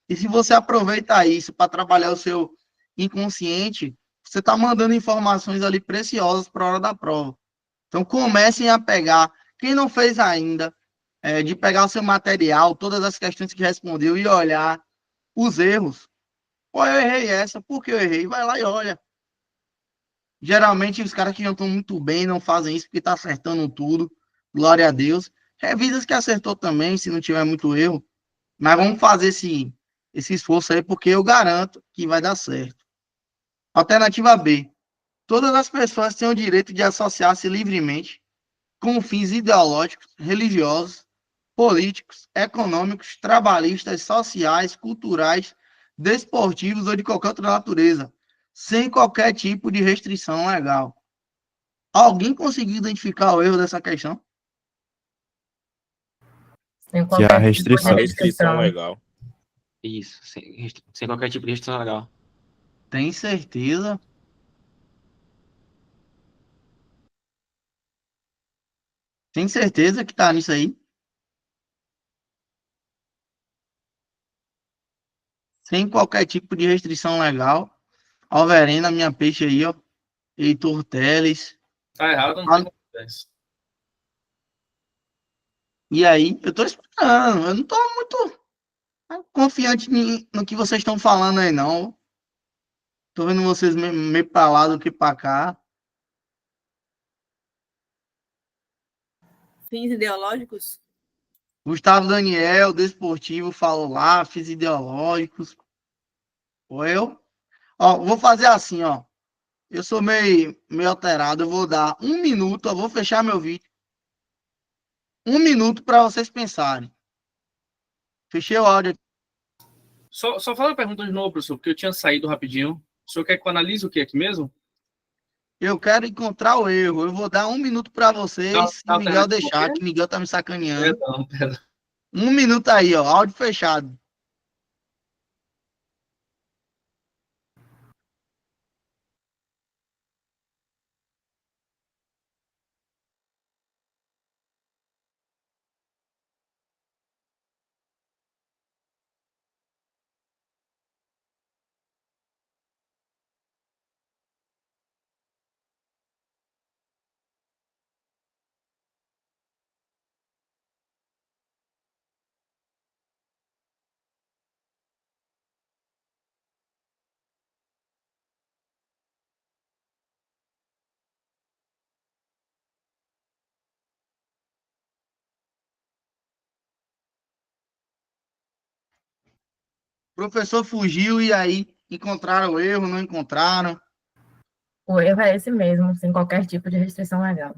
E se você aproveita isso para trabalhar o seu inconsciente, você está mandando informações ali preciosas para a hora da prova. Então, comecem a pegar. Quem não fez ainda, de pegar o seu material, todas as questões que respondeu e olhar os erros. Pô, eu errei essa, por que eu errei? Vai lá e olha. Geralmente, os caras que não estão muito bem não fazem isso porque está acertando tudo. Glória a Deus. Revisa as que acertou também, se não tiver muito erro. Mas vamos fazer esse esforço aí, porque eu garanto que vai dar certo. Alternativa B. Todas as pessoas têm o direito de associar-se livremente com fins ideológicos, religiosos, políticos, econômicos, trabalhistas, sociais, culturais, desportivos ou de qualquer outra natureza, sem qualquer tipo de restrição legal. Alguém conseguiu identificar o erro dessa questão? Sem Que é a qualquer tipo de restrição. restrição. legal. Isso, sem qualquer tipo de restrição legal. Tem certeza? Tem certeza que tá nisso aí? Sem qualquer tipo de restrição legal. Alverena, minha peixe aí, ó. Heitor Teles. Tá errado, não tem como fazer isso. E aí, eu tô esperando. Eu não tô muito confiante no que vocês estão falando aí, não. Tô vendo vocês meio pra lá do que pra cá. Fins ideológicos? Gustavo Daniel, Desportivo, falou lá, fins ideológicos. Ou eu? Ó, vou fazer assim, ó. Eu sou meio alterado. Eu vou dar 1 minuto, eu vou fechar meu vídeo. 1 minuto para vocês pensarem. Fechei o áudio aqui. Só fala a pergunta de novo, professor, porque eu tinha saído rapidinho. O senhor quer que eu analise o que aqui mesmo? Eu quero encontrar o erro. Eu vou dar 1 minuto para vocês, se Miguel deixar, que Miguel tá me sacaneando. Perdão. 1 minuto aí, ó. Áudio fechado. O professor fugiu e aí encontraram o erro, não encontraram. O erro é esse mesmo, sem qualquer tipo de restrição legal.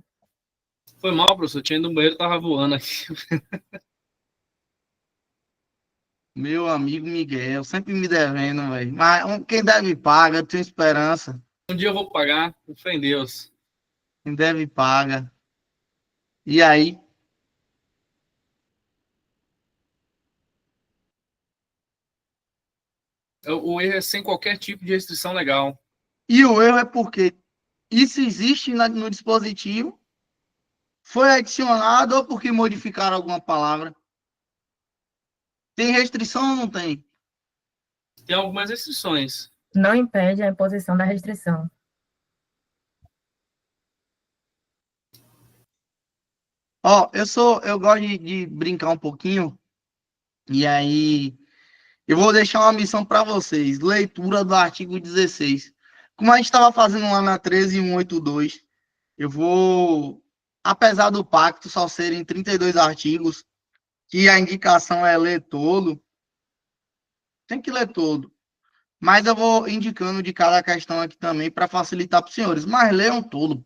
Foi mal, professor. Tinha ido no banheiro, tava voando aqui. Meu amigo Miguel, sempre me devendo, velho. Mas quem deve paga, eu tenho esperança. Um dia eu vou pagar, com fé em Deus. Quem deve paga. E aí? O erro é sem qualquer tipo de restrição legal. E o erro é porque isso existe no dispositivo, foi adicionado ou porque modificaram alguma palavra. Tem restrição ou não tem? Tem algumas restrições. Não impede a imposição da restrição. Ó, eu gosto de brincar um pouquinho, e aí eu vou deixar uma missão para vocês, leitura do artigo 16. Como a gente estava fazendo lá na 13182, eu vou, apesar do pacto só serem 32 artigos, que a indicação é ler todo, tem que ler todo. Mas eu vou indicando de cada questão aqui também para facilitar para os senhores. Mas leiam todo.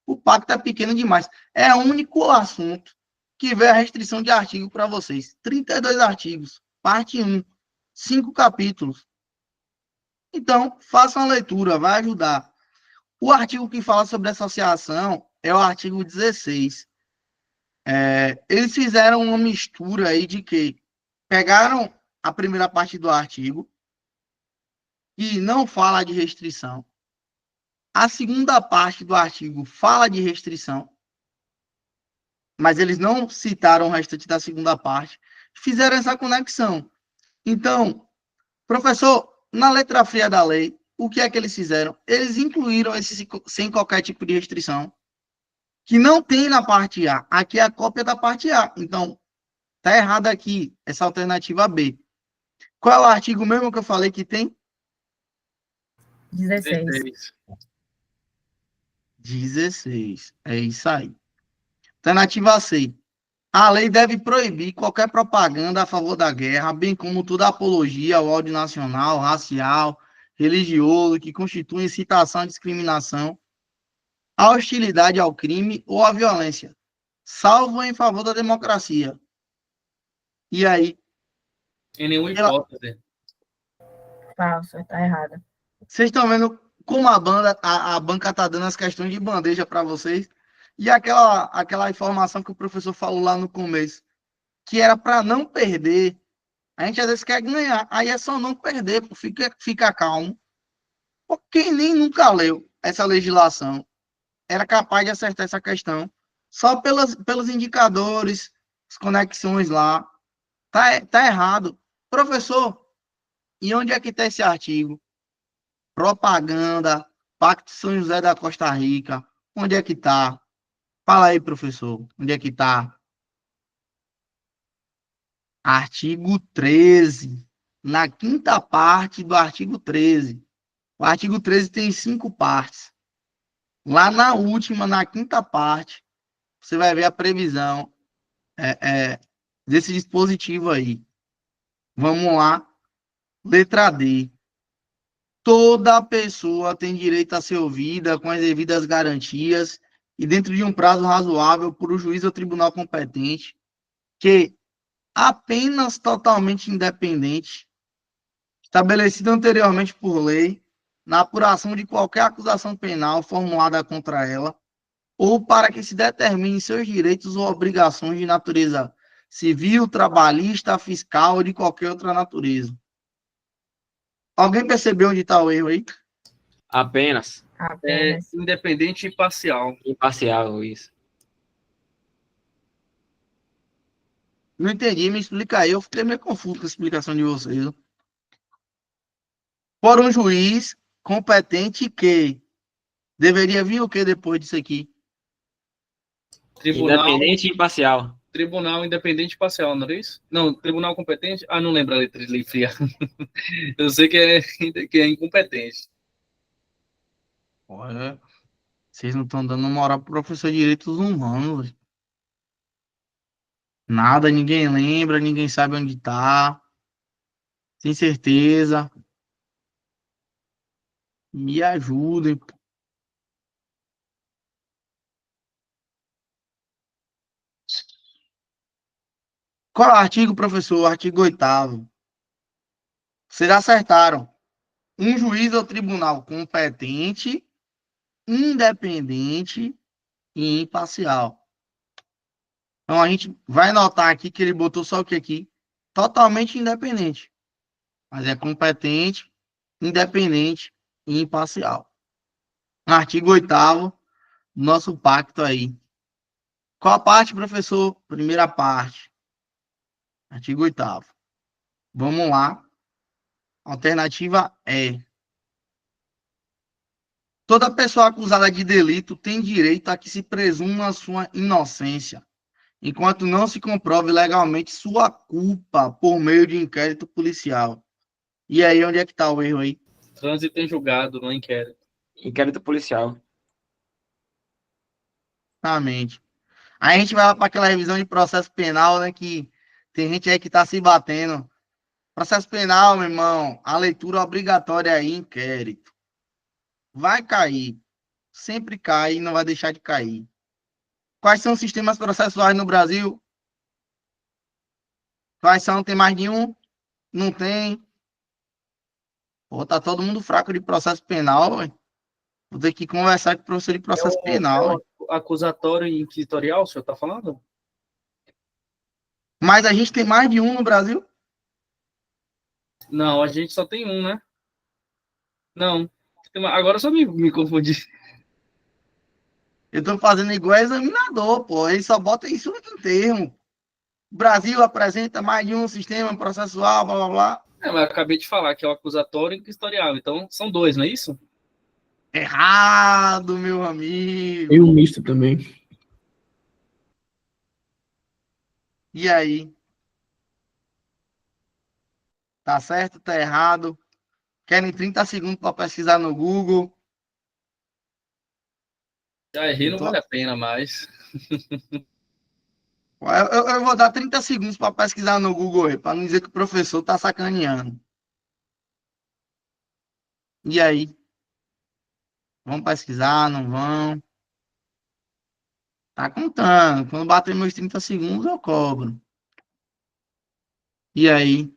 O pacto é pequeno demais. É o único assunto que vê a restrição de artigo para vocês. 32 artigos, parte 1, 5 capítulos. Então, façam a leitura, vai ajudar. O artigo que fala sobre associação é o artigo 16. Eles fizeram uma mistura aí de que pegaram a primeira parte do artigo, que não fala de restrição. A segunda parte do artigo fala de restrição, mas eles não citaram o restante da segunda parte, fizeram essa conexão. Então, professor, na letra fria da lei, o que é que eles fizeram? Eles incluíram esse sem qualquer tipo de restrição, que não tem na parte A. Aqui é a cópia da parte A. Então, tá errado aqui, essa alternativa B. Qual é o artigo mesmo que eu falei que tem? 16. 16. É isso aí. Alternativa C. A lei deve proibir qualquer propaganda a favor da guerra, bem como toda apologia ao ódio nacional, racial, religioso, que constitui incitação à discriminação, à hostilidade ao crime ou à violência, salvo em favor da democracia. E aí? Em nenhuma hipótese. Falso, tá errado. Vocês estão vendo como a banca tá dando as questões de bandeja para vocês? E aquela informação que o professor falou lá no começo, que era para não perder. A gente às vezes quer ganhar, aí é só não perder, fica calmo. Porque quem nem nunca leu essa legislação era capaz de acertar essa questão só pelos indicadores, as conexões lá. Tá errado. Professor, e onde é que está esse artigo? Propaganda, Pacto São José da Costa Rica. Onde é que está? Fala aí, professor. Onde é que está? Artigo 13. Na quinta parte do artigo 13. O artigo 13 tem 5 partes. Lá na última, na quinta parte, você vai ver a previsão desse dispositivo aí. Vamos lá. Letra D. Toda pessoa tem direito a ser ouvida com as devidas garantias e dentro de um prazo razoável por o juiz ou tribunal competente, que apenas totalmente independente, estabelecido anteriormente por lei, na apuração de qualquer acusação penal formulada contra ela, ou para que se determine seus direitos ou obrigações de natureza civil, trabalhista, fiscal ou de qualquer outra natureza. Alguém percebeu onde está o erro aí? Apenas. Apenas. Independente e parcial. Imparcial, isso. Não entendi, me explica aí. Eu fiquei meio confuso com a explicação de vocês. Por um juiz competente que deveria vir o que depois disso aqui? Tribunal, Independente e imparcial. tribunal independente e parcial, não é isso? Não, tribunal competente. Ah, não lembro a letra fria. Eu sei que é incompetente. Olha, vocês não estão dando moral pro professor de direitos humanos. Nada, ninguém lembra, ninguém sabe onde tá. Sem certeza. Me ajudem. Qual é o artigo, professor? O artigo 8º. Vocês acertaram. Um juiz ou tribunal competente, independente e imparcial. Então a gente vai notar aqui que ele botou só o que aqui? Totalmente independente. Mas é competente, independente e imparcial. No artigo 8º, nosso pacto aí. Qual a parte, professor? Primeira parte. Artigo 8º. Vamos lá. Alternativa E. Toda pessoa acusada de delito tem direito a que se presuma sua inocência, enquanto não se comprove legalmente sua culpa por meio de inquérito policial. E aí, onde é que está o erro aí? Trânsito em julgado, no inquérito. Inquérito policial. Exatamente. Aí a gente vai para aquela revisão de processo penal, né, que tem gente aí que está se batendo. Processo penal, meu irmão, a leitura obrigatória aí, inquérito. Vai cair. Sempre cai e não vai deixar de cair. Quais são os sistemas processuais no Brasil? Quais são? Tem mais de um? Não tem. Pô, tá todo mundo fraco de processo penal, véio. Vou ter que conversar com o professor de processo penal. Acusatório e inquisitorial, o senhor tá falando? Mas a gente tem mais de um no Brasil? Não, a gente só tem um, né? Não. Agora eu só me confundi. Eu tô fazendo igual examinador, pô. Ele só bota isso em termo. O Brasil apresenta mais de um sistema processual, blá, blá, blá. Mas eu acabei de falar que é o acusatório e inquisitorial. Então, são dois, não é isso? Errado, meu amigo. E o misto também. E aí? Tá certo, tá errado? Querem 30 segundos para pesquisar no Google? Já errei, não vale a pena mais. Eu vou dar 30 segundos para pesquisar no Google, para não dizer que o professor tá sacaneando. E aí? Vão pesquisar, não vão? Tá contando. Quando bater meus 30 segundos, eu cobro. E aí?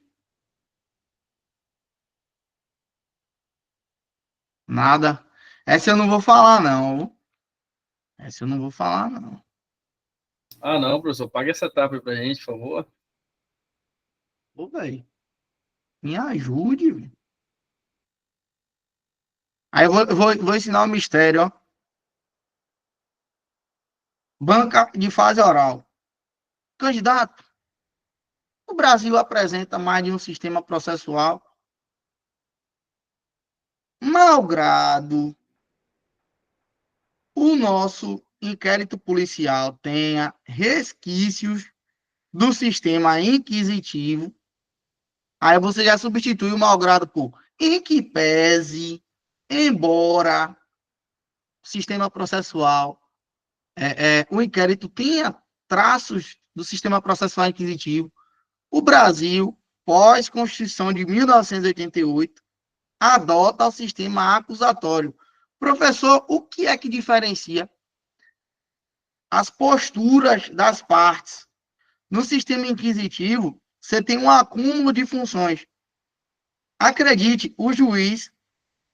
Nada. Essa eu não vou falar, não. Essa eu não vou falar, não. Ah, não, professor. Paga essa etapa aí pra gente, por favor. Ô, velho. Me ajude, velho. Aí eu vou ensinar um mistério, ó. Banca de fase oral. Candidato, o Brasil apresenta mais de um sistema processual. Malgrado o nosso inquérito policial tenha resquícios do sistema inquisitivo, aí você já substitui o malgrado por em que pese, embora o sistema processual, o inquérito tenha traços do sistema processual inquisitivo, o Brasil, pós-Constituição de 1988, adota o sistema acusatório. Professor, o que é que diferencia as posturas das partes? No sistema inquisitivo, você tem um acúmulo de funções. Acredite, o juiz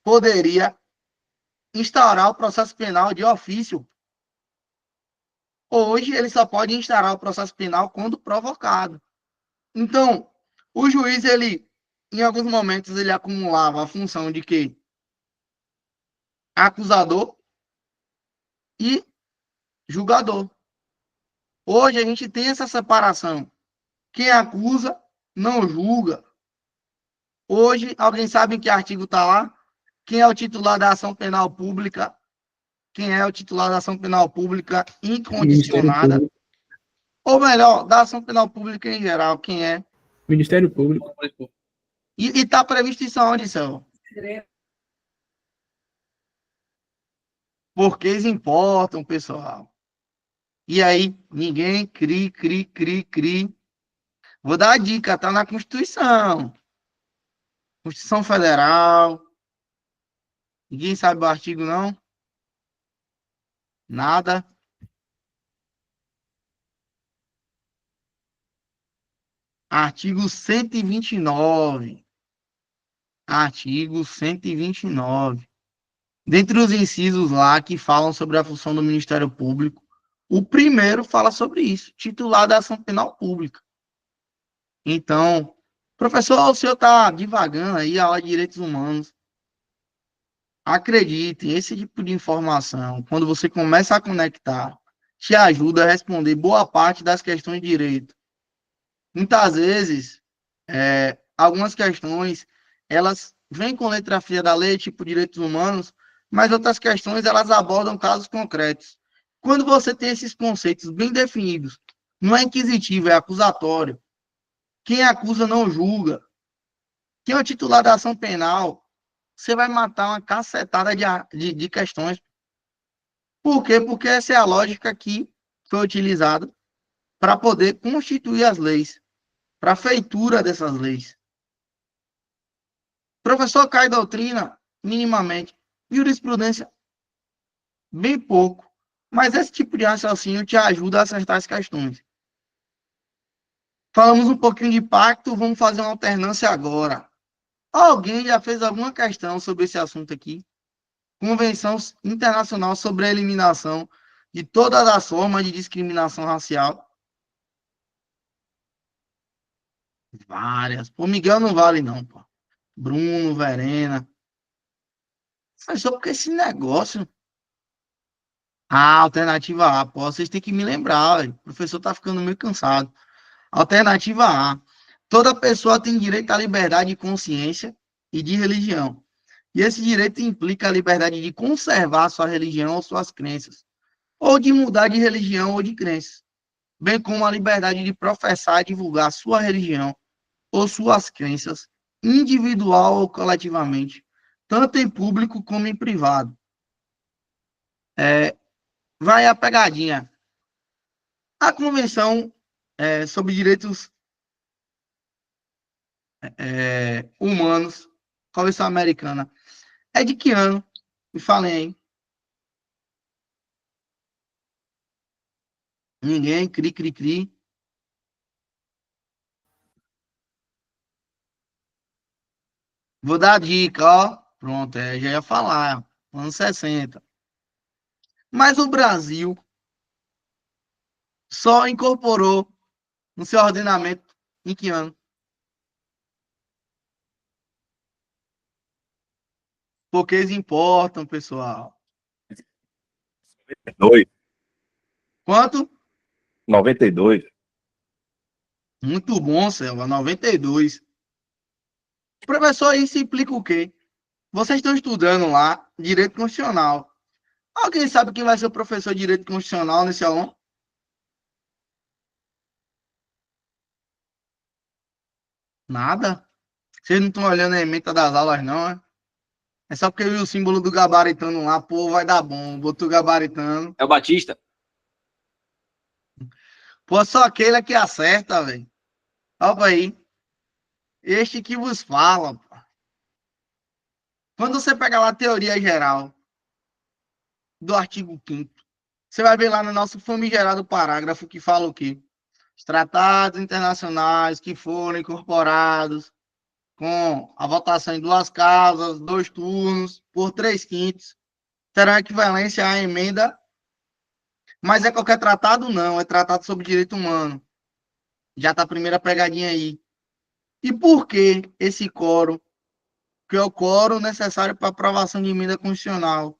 poderia instaurar o processo penal de ofício. Hoje, ele só pode instaurar o processo penal quando provocado. Então, o juiz, ele, em alguns momentos, ele acumulava a função de quê? Acusador e julgador. Hoje, a gente tem essa separação. Quem acusa, não julga. Hoje, alguém sabe em que artigo está lá? Quem é o titular da ação penal pública? Quem é o titular da ação penal pública incondicionada? Ou melhor, da ação penal pública em geral, quem é? Ministério Público. E está previsto isso aonde, Céu? Porque eles importam, pessoal. E aí, ninguém cri. Vou dar a dica, tá na Constituição. Constituição Federal. Ninguém sabe o artigo, não? Nada. Artigo 129. Artigo 129. Dentre os incisos lá que falam sobre a função do Ministério Público, o primeiro fala sobre isso, titular da ação penal pública. Então, professor, o senhor está divagando aí a aula de direitos humanos. Acredite, esse tipo de informação, quando você começa a conectar, te ajuda a responder boa parte das questões de direito. Muitas vezes, algumas questões, elas vêm com letra fria da lei, tipo direitos humanos, mas outras questões, elas abordam casos concretos. Quando você tem esses conceitos bem definidos, não é inquisitivo, é acusatório. Quem acusa não julga. Quem é o titular da ação penal, você vai matar uma cacetada de questões. Por quê? Porque essa é a lógica que foi utilizada para poder constituir as leis, para a feitura dessas leis. Professor, cai doutrina, minimamente. Jurisprudência, bem pouco. Mas esse tipo de raciocínio te ajuda a acertar as questões. Falamos um pouquinho de pacto, vamos fazer uma alternância agora. Alguém já fez alguma questão sobre esse assunto aqui? Convenção Internacional sobre a Eliminação de todas as formas de discriminação racial? Várias. Pô, Miguel não vale não, pô. Bruno, Verena. Mas só porque esse negócio... Alternativa A. Pô, vocês têm que me lembrar, véio. O professor tá ficando meio cansado. Alternativa A. Toda pessoa tem direito à liberdade de consciência e de religião. E esse direito implica a liberdade de conservar sua religião ou suas crenças, ou de mudar de religião ou de crenças, bem como a liberdade de professar e divulgar sua religião ou suas crenças, individual ou coletivamente, tanto em público como em privado. Vai a pegadinha. A Convenção sobre Direitos Humanos, Convenção Americana, é de que ano? Me falem aí. Ninguém, cri. Vou dar a dica, ó. Pronto, já ia falar. Anos 60. Mas o Brasil só incorporou no seu ordenamento em que ano? Porque eles importam, pessoal. 92. Quanto? 92. Muito bom, Selva. 92. Professor, isso implica o quê? Vocês estão estudando lá Direito Constitucional. Alguém sabe quem vai ser o professor de Direito Constitucional nesse aluno? Nada. Vocês não estão olhando a ementa das aulas, não, né? É só porque eu vi o símbolo do gabaritano lá, pô, vai dar bom. Botou gabaritano. É o Batista? Pô, só aquele é que acerta, velho. Olha aí. Este que vos fala, pô. Quando você pega lá a teoria geral do artigo 5º, você vai ver lá no nosso famigerado parágrafo que fala o quê? Os tratados internacionais que foram incorporados com a votação em 2 casas, 2 turnos, por 3/5, terão equivalência à emenda, mas é qualquer tratado? Não, é tratado sobre direito humano. Já tá a primeira pegadinha aí. E por que esse quórum? Que é o quórum necessário para aprovação de emenda constitucional.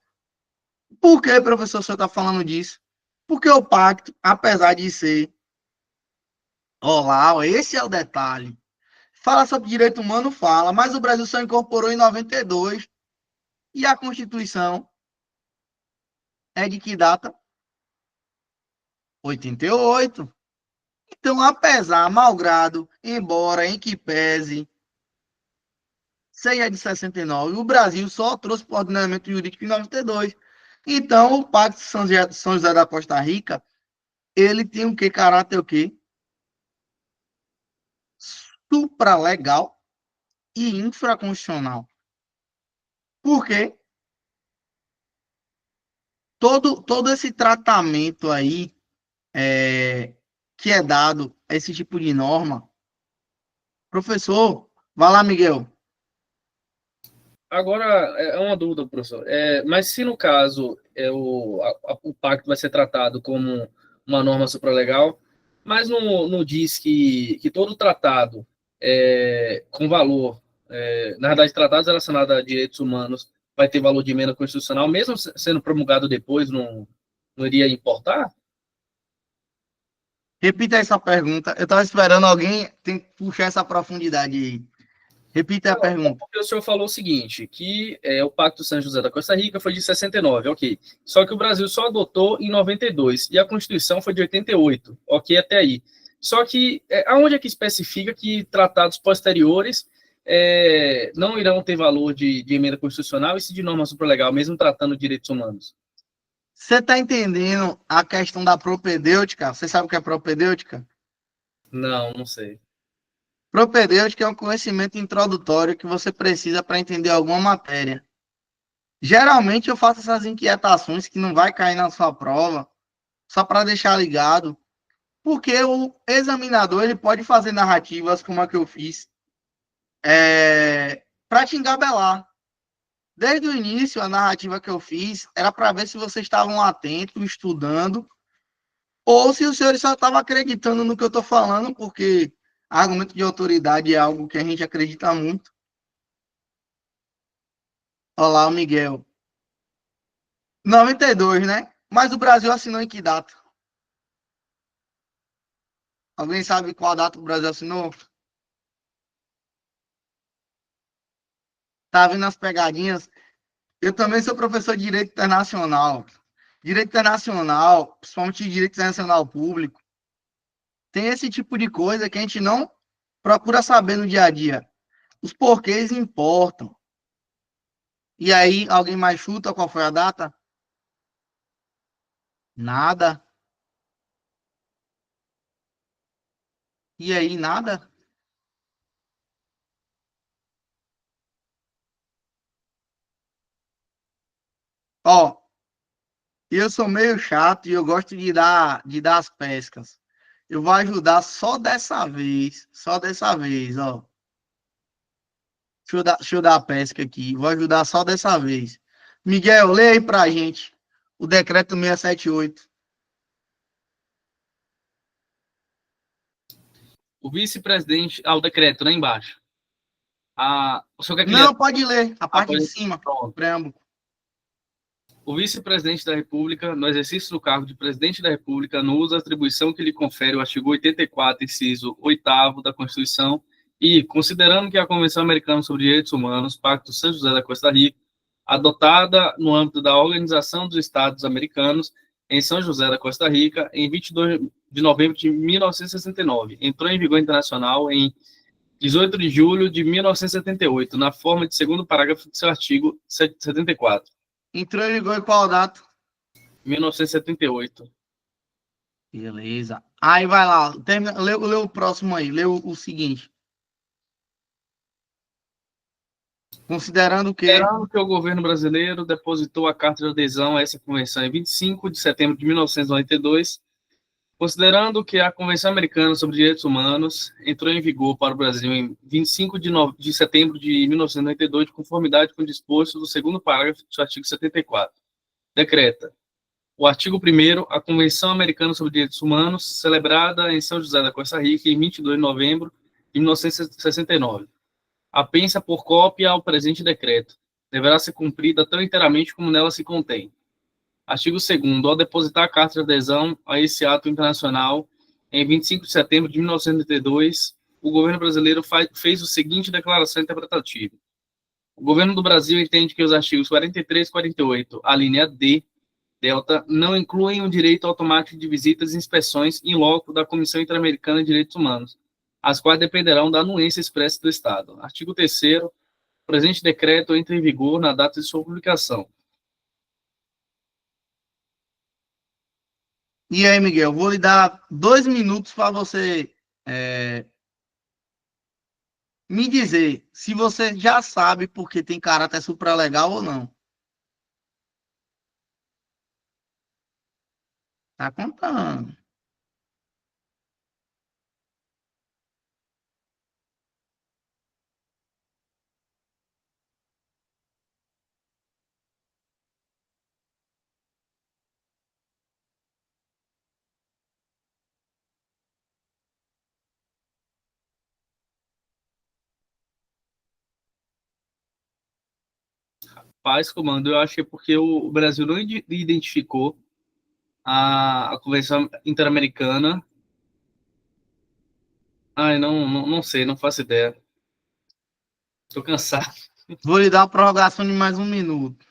Por que, professor, o senhor está falando disso? Porque o pacto, apesar de ser... Olá, esse é o detalhe. Fala sobre direito humano, fala, mas o Brasil só incorporou em 92. E a Constituição é de que data? 88. Então, apesar, malgrado, embora, em que pese, seja de 69, o Brasil só trouxe para o ordenamento jurídico em 92. Então, o Pacto de São José da Costa Rica, ele tem o que? Caráter o quê? Supralegal e infraconstitucional. Por quê? Todo esse tratamento aí que é dado a esse tipo de norma. Professor, vai lá, Miguel. Agora, é uma dúvida, professor. Mas se no caso o pacto vai ser tratado como uma norma supralegal, mas não diz que todo tratado com valor, na verdade, tratados relacionados a direitos humanos vai ter valor de emenda constitucional, mesmo sendo promulgado depois, não iria importar? Repita essa pergunta. Eu estava esperando alguém puxar essa profundidade aí. Repita a pergunta. Porque o senhor falou o seguinte, que o Pacto São José da Costa Rica foi de 69, ok. Só que o Brasil só adotou em 92 e a Constituição foi de 88, ok até aí. Só que aonde é que especifica que tratados posteriores não irão ter valor de emenda constitucional e se de norma supralegal, mesmo tratando direitos humanos? Você está entendendo a questão da propedêutica? Você sabe o que é propedêutica? Não sei. Propedêutica é um conhecimento introdutório que você precisa para entender alguma matéria. Geralmente eu faço essas inquietações que não vai cair na sua prova, só para deixar ligado, porque o examinador ele pode fazer narrativas como a que eu fiz, para te engabelar. Desde o início, a narrativa que eu fiz era para ver se vocês estavam atentos, estudando, ou se os senhores só estavam acreditando no que eu estou falando, porque argumento de autoridade é algo que a gente acredita muito. Olá, o Miguel. 92, né? Mas o Brasil assinou em que data? Alguém sabe qual data o Brasil assinou? Tá vendo as pegadinhas? Eu também sou professor de Direito Internacional. Direito Internacional, principalmente Direito Internacional Público, tem esse tipo de coisa que a gente não procura saber no dia a dia. Os porquês importam. E aí, alguém mais chuta qual foi a data? Nada. E aí, nada? Ó, eu sou meio chato e eu gosto de dar as pescas. Eu vou ajudar só dessa vez, ó. Deixa eu dar a pesca aqui. Vou ajudar só dessa vez. Miguel, lê aí pra gente o decreto 678. O vice-presidente... o decreto, lá embaixo. O senhor quer que Não, pode ler. A parte pode... de cima. Pronto. O preâmbulo. O vice-presidente da República, no exercício do cargo de presidente da República, no uso da atribuição que lhe confere o artigo 84, inciso 8º da Constituição, e, considerando que a Convenção Americana sobre Direitos Humanos, Pacto São José da Costa Rica, adotada no âmbito da Organização dos Estados Americanos, em São José da Costa Rica, em 22 de novembro de 1969, entrou em vigor internacional em 18 de julho de 1978, na forma de segundo parágrafo do seu artigo 74. Entrou em vigor em qual data? 1978. Beleza. Aí vai lá. Lê o próximo aí. Lê o seguinte. Considerando que... Considerando que o governo brasileiro depositou a carta de adesão a essa convenção em 25 de setembro de 1992, considerando que a Convenção Americana sobre Direitos Humanos entrou em vigor para o Brasil em 25 de setembro de 1992, de conformidade com o disposto do segundo parágrafo do artigo 74, decreta o artigo 1º, a Convenção Americana sobre Direitos Humanos, celebrada em São José da Costa Rica em 22 de novembro de 1969. Apensa por cópia ao presente decreto. Deverá ser cumprida tão inteiramente como nela se contém. Artigo 2º. Ao depositar a carta de adesão a esse ato internacional, em 25 de setembro de 1992, o governo brasileiro fez o seguinte declaração interpretativa. O governo do Brasil entende que os artigos 43 e 48, a linha D, delta, não incluem o direito automático de visitas e inspeções in loco da Comissão Interamericana de Direitos Humanos, as quais dependerão da anuência expressa do Estado. Artigo 3º. O presente decreto entra em vigor na data de sua publicação. E aí, Miguel, vou lhe dar 2 minutos para você me dizer se você já sabe porque tem caráter supralegal ou não. Tá contando. Paz, comando, eu acho que é porque o Brasil não identificou a Convenção Interamericana. Ai, não sei, não faço ideia. Estou cansado. Vou lhe dar a prorrogação de mais 1 minuto.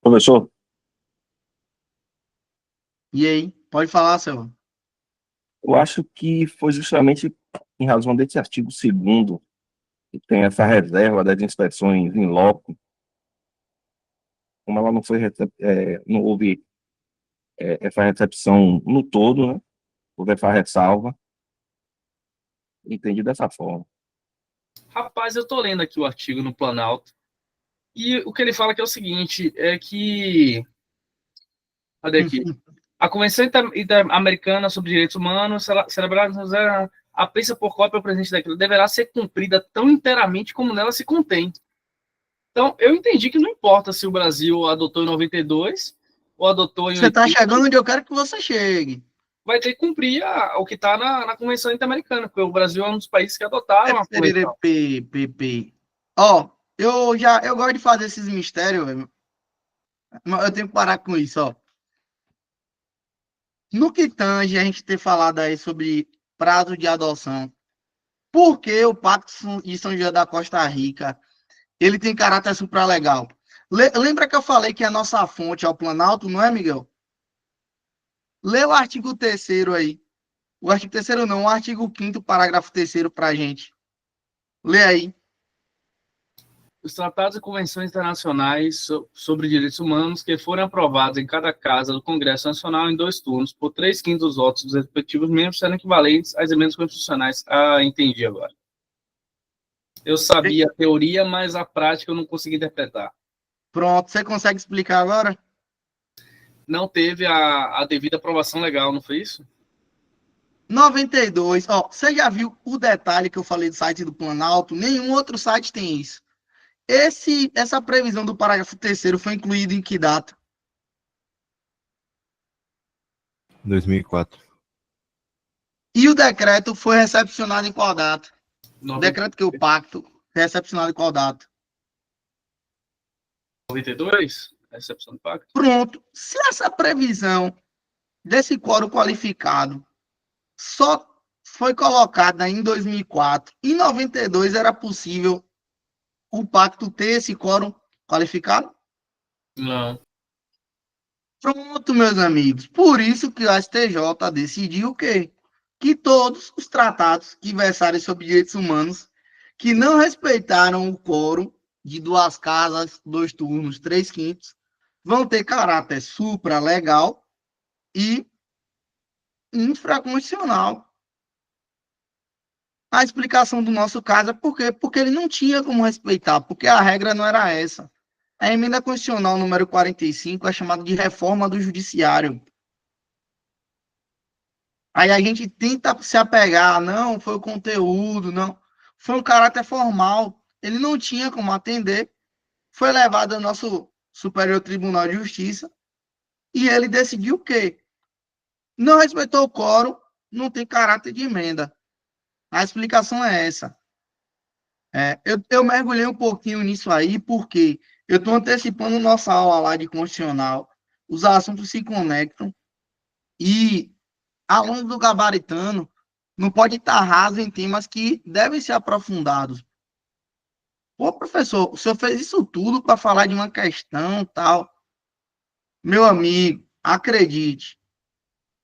Professor, E aí? Pode falar, Selva. eu acho que foi justamente em razão desse artigo 2º, que tem essa reserva das inspeções em loco, como ela não foi, não houve essa recepção no todo, né? Houve essa ressalva. Entendi dessa forma. Rapaz, eu tô lendo aqui o artigo no Planalto, e o que ele fala que é o seguinte, é que... Cadê aqui? A Convenção Interamericana sobre Direitos Humanos, celebrada apensa por cópia ao presente decreto, deverá ser cumprida tão inteiramente como nela se contém. Então, eu entendi que não importa se o Brasil adotou em 92 ou adotou em 80. Você está chegando onde eu quero que você chegue. Vai ter que cumprir o que está na Convenção Interamericana, porque o Brasil é um dos países que adotaram a Convenção. Ó, eu gosto de fazer esses mistérios, velho. Mas eu tenho que parar com isso, ó. No que tange a gente ter falado aí sobre prazo de adoção, por que o Pacto de São José da Costa Rica ele tem caráter supralegal? Lembra que eu falei que a nossa fonte é o Planalto, não é, Miguel? Lê o artigo 3º aí. O artigo 3º não, o artigo 5º, parágrafo 3º pra gente. Lê aí. Os tratados e convenções internacionais sobre direitos humanos que foram aprovados em cada casa do Congresso Nacional em 2 turnos, por 3/5 dos votos dos respectivos membros, serão equivalentes às emendas constitucionais. Ah, entendi agora. Eu sabia a teoria, mas a prática eu não consegui interpretar. Pronto, você consegue explicar agora? Não teve a devida aprovação legal, não foi isso? 92, ó, você já viu o detalhe que eu falei do site do Planalto? Nenhum outro site tem isso. Essa previsão do parágrafo 3º foi incluída em que data? 2004. E o decreto foi recepcionado em qual data? O 92. decreto que o pacto foi recepcionado em qual data? 92? Recepção do pacto. Pronto. Se essa previsão desse quórum qualificado só foi colocada em 2004. Em 92 era possível o pacto ter esse quórum qualificado? Não. Pronto, meus amigos. Por isso que o STJ decidiu o quê? Que todos os tratados que versarem sobre direitos humanos que não respeitaram o quórum de 2 casas, 2 turnos, 3/5, vão ter caráter supralegal e infraconstitucional. A explicação do nosso caso é por quê? Porque ele não tinha como respeitar, porque a regra não era essa. A emenda constitucional número 45 é chamada de reforma do judiciário. Aí a gente tenta se apegar, não, foi o conteúdo, não. Foi um caráter formal. Ele não tinha como atender. Foi levado ao nosso Superior Tribunal de Justiça e ele decidiu o quê? Não respeitou o quórum, não tem caráter de emenda. A explicação é essa. Eu mergulhei um pouquinho nisso aí, porque eu estou antecipando nossa aula lá de constitucional, os assuntos se conectam, e aluno do gabaritano não pode estar raso em temas que devem ser aprofundados. Pô, professor, o senhor fez isso tudo para falar de uma questão tal. Meu amigo, acredite,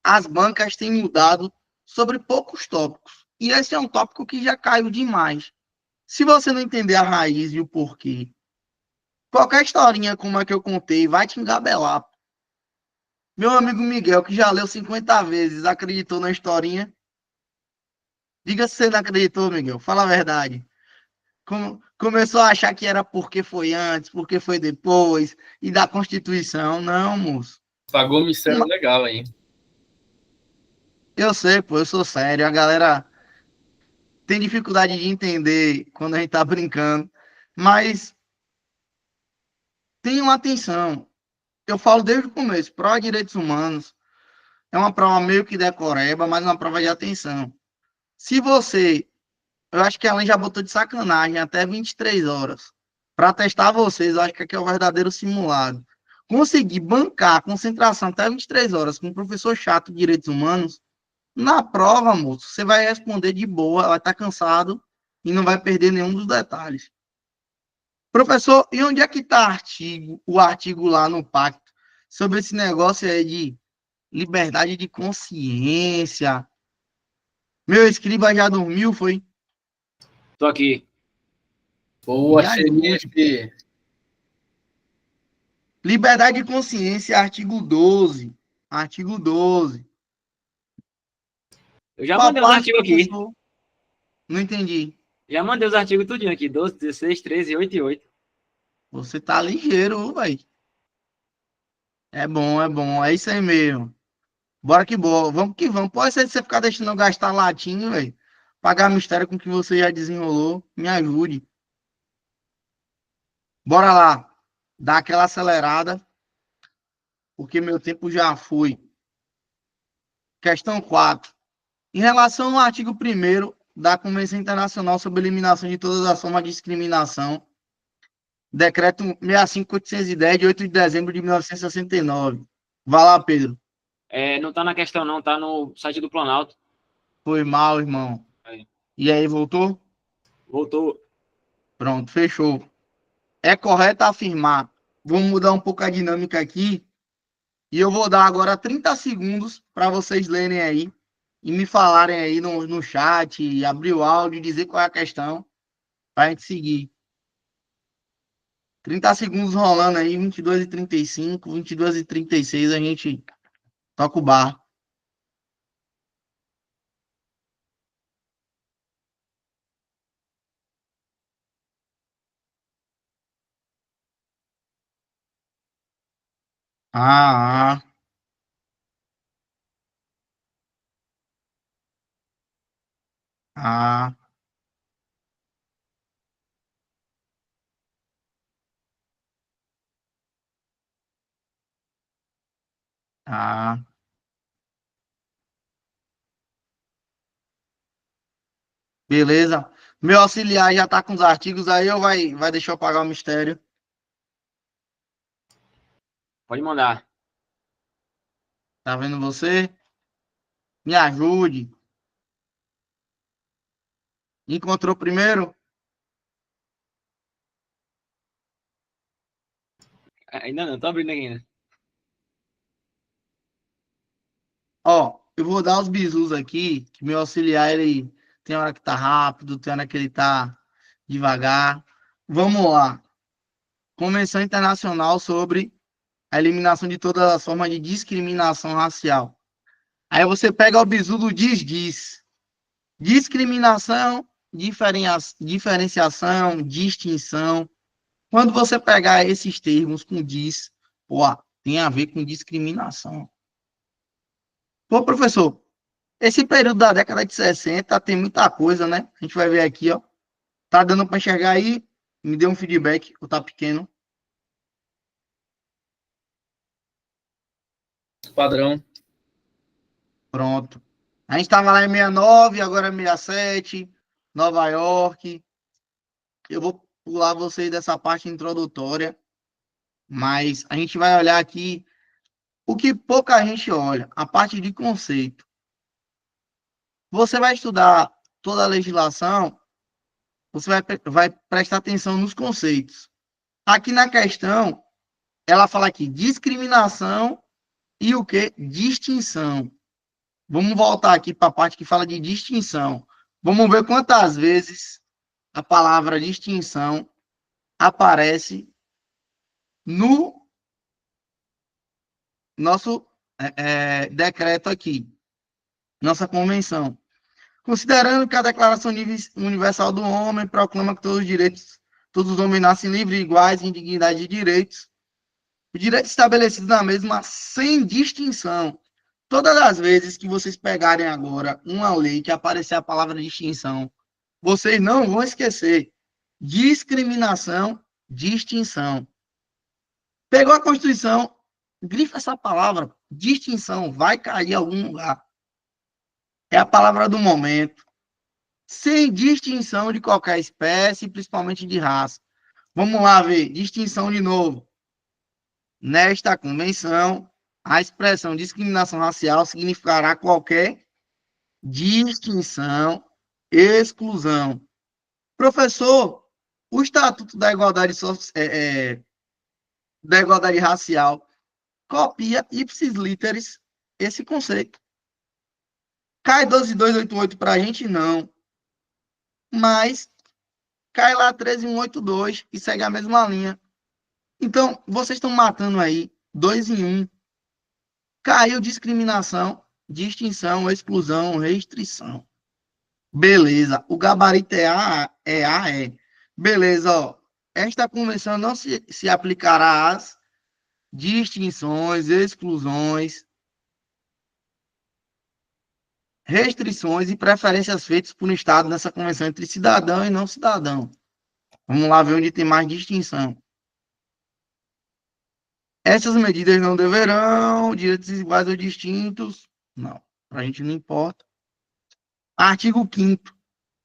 as bancas têm mudado sobre poucos tópicos, e esse é um tópico que já caiu demais. Se você não entender a raiz e o porquê, qualquer historinha como a que eu contei vai te engabelar. Meu amigo Miguel, que já leu 50 vezes, acreditou na historinha? Diga se você não acreditou, Miguel. Fala a verdade. Começou a achar que era porque foi antes, porque foi depois, e da Constituição. Não, moço. Pagou mistério legal aí. Eu sei, pô, eu sou sério. A galera tem dificuldade de entender quando a gente tá brincando. Mas tenham atenção. Eu falo desde o começo, prova de direitos humanos é uma prova meio que decoreba, mas uma prova de atenção. Se você, eu acho que a Ellen já botou de sacanagem até 23 horas para testar vocês, eu acho que aqui é o verdadeiro simulado. Conseguir bancar a concentração até 23 horas com um professor chato de direitos humanos, na prova, moço, você vai responder de boa, vai estar cansado e não vai perder nenhum dos detalhes. Professor, e onde é que está o artigo lá no pacto sobre esse negócio aí de liberdade de consciência? Meu escriba já dormiu, foi? Tô aqui. Boa, Me cheguei. ajude. Liberdade de consciência, artigo 12. Artigo 12. Eu já Qual mandei os parte, artigos aqui. professor? Não entendi. Já mandei os artigos tudinho aqui. 12, 16, 13, 8 e 8. Você tá ligeiro, velho. É bom, é bom. É isso aí mesmo. Bora que bora. Vamos que vamos. Pode ser que você ficar deixando eu gastar latinha, velho. Pagar mistério com o que você já desenrolou. Me ajude. Bora lá. Dá aquela acelerada. Porque meu tempo já foi. Questão 4. Em relação ao artigo 1º da Convenção Internacional sobre a Eliminação de Todas as Formas de Discriminação, Decreto 65.810, de 8 de dezembro de 1969. Vai lá, Pedro. Não tá na questão, não. Tá no site do Planalto. Foi mal, irmão. Aí. E aí, voltou? Voltou. Pronto, fechou. É correto afirmar. Vamos mudar um pouco a dinâmica aqui. E eu vou dar agora 30 segundos para vocês lerem aí e me falarem aí no chat, abrir o áudio e dizer qual é a questão para a gente seguir. 30 segundos rolando aí, 22h35, 22h36, a gente toca o bar. Ah, ah, ah. Beleza. Meu auxiliar já tá com os artigos aí ou vai deixar eu pagar o mistério? Pode mandar. Tá vendo você? Me ajude. Encontrou primeiro? Ainda não, tô abrindo aqui ainda. Ó, eu vou dar os bisus aqui, que meu auxiliar, ele tem hora que tá rápido, tem hora que ele tá devagar. Vamos lá. Convenção Internacional sobre a eliminação de todas as formas de discriminação racial. Aí você pega o bisu do diz. Discriminação, diferenciação, distinção. Quando você pegar esses termos com diz, pô, tem a ver com discriminação. Pô, professor, esse período da década de 60 tem muita coisa, né? A gente vai ver aqui, ó. Tá dando para enxergar aí? Me dê um feedback, ou tá pequeno? Padrão. Pronto. A gente tava lá em 69, agora é 67, Nova York. Eu vou pular vocês dessa parte introdutória, mas a gente vai olhar aqui o que pouca gente olha, a parte de conceito. Você vai estudar toda a legislação, você vai prestar atenção nos conceitos. Aqui na questão, ela fala aqui discriminação e o que? Distinção. Vamos voltar aqui para a parte que fala de distinção. Vamos ver quantas vezes a palavra distinção aparece no nosso decreto aqui, nossa convenção. Considerando que a Declaração Universal do Homem proclama que todos os homens nascem livres e iguais em dignidade de direitos, os direitos estabelecidos na mesma sem distinção. Todas as vezes que vocês pegarem agora uma lei que aparecer a palavra distinção, vocês não vão esquecer. Discriminação, distinção. Pegou a Constituição, grifa essa palavra, distinção, vai cair em algum lugar. É a palavra do momento. Sem distinção de qualquer espécie, principalmente de raça. Vamos lá ver, distinção de novo. Nesta convenção, a expressão discriminação racial significará qualquer distinção, exclusão. Professor, o Estatuto da Igualdade, da Igualdade Racial copia ipsis literis esse conceito. Cai 12288 para a gente, não. Mas cai lá 13182 e segue a mesma linha. Então, vocês estão matando aí 2 em 1. Caiu discriminação, distinção, exclusão, restrição. Beleza. O gabarito é A, é. Beleza, ó. Esta convenção não se aplicará às distinções, exclusões, restrições e preferências feitas por um Estado nessa convenção entre cidadão e não cidadão. Vamos lá ver onde tem mais distinção. Essas medidas não deverão, direitos iguais ou distintos, não, para a gente não importa. Artigo 5º.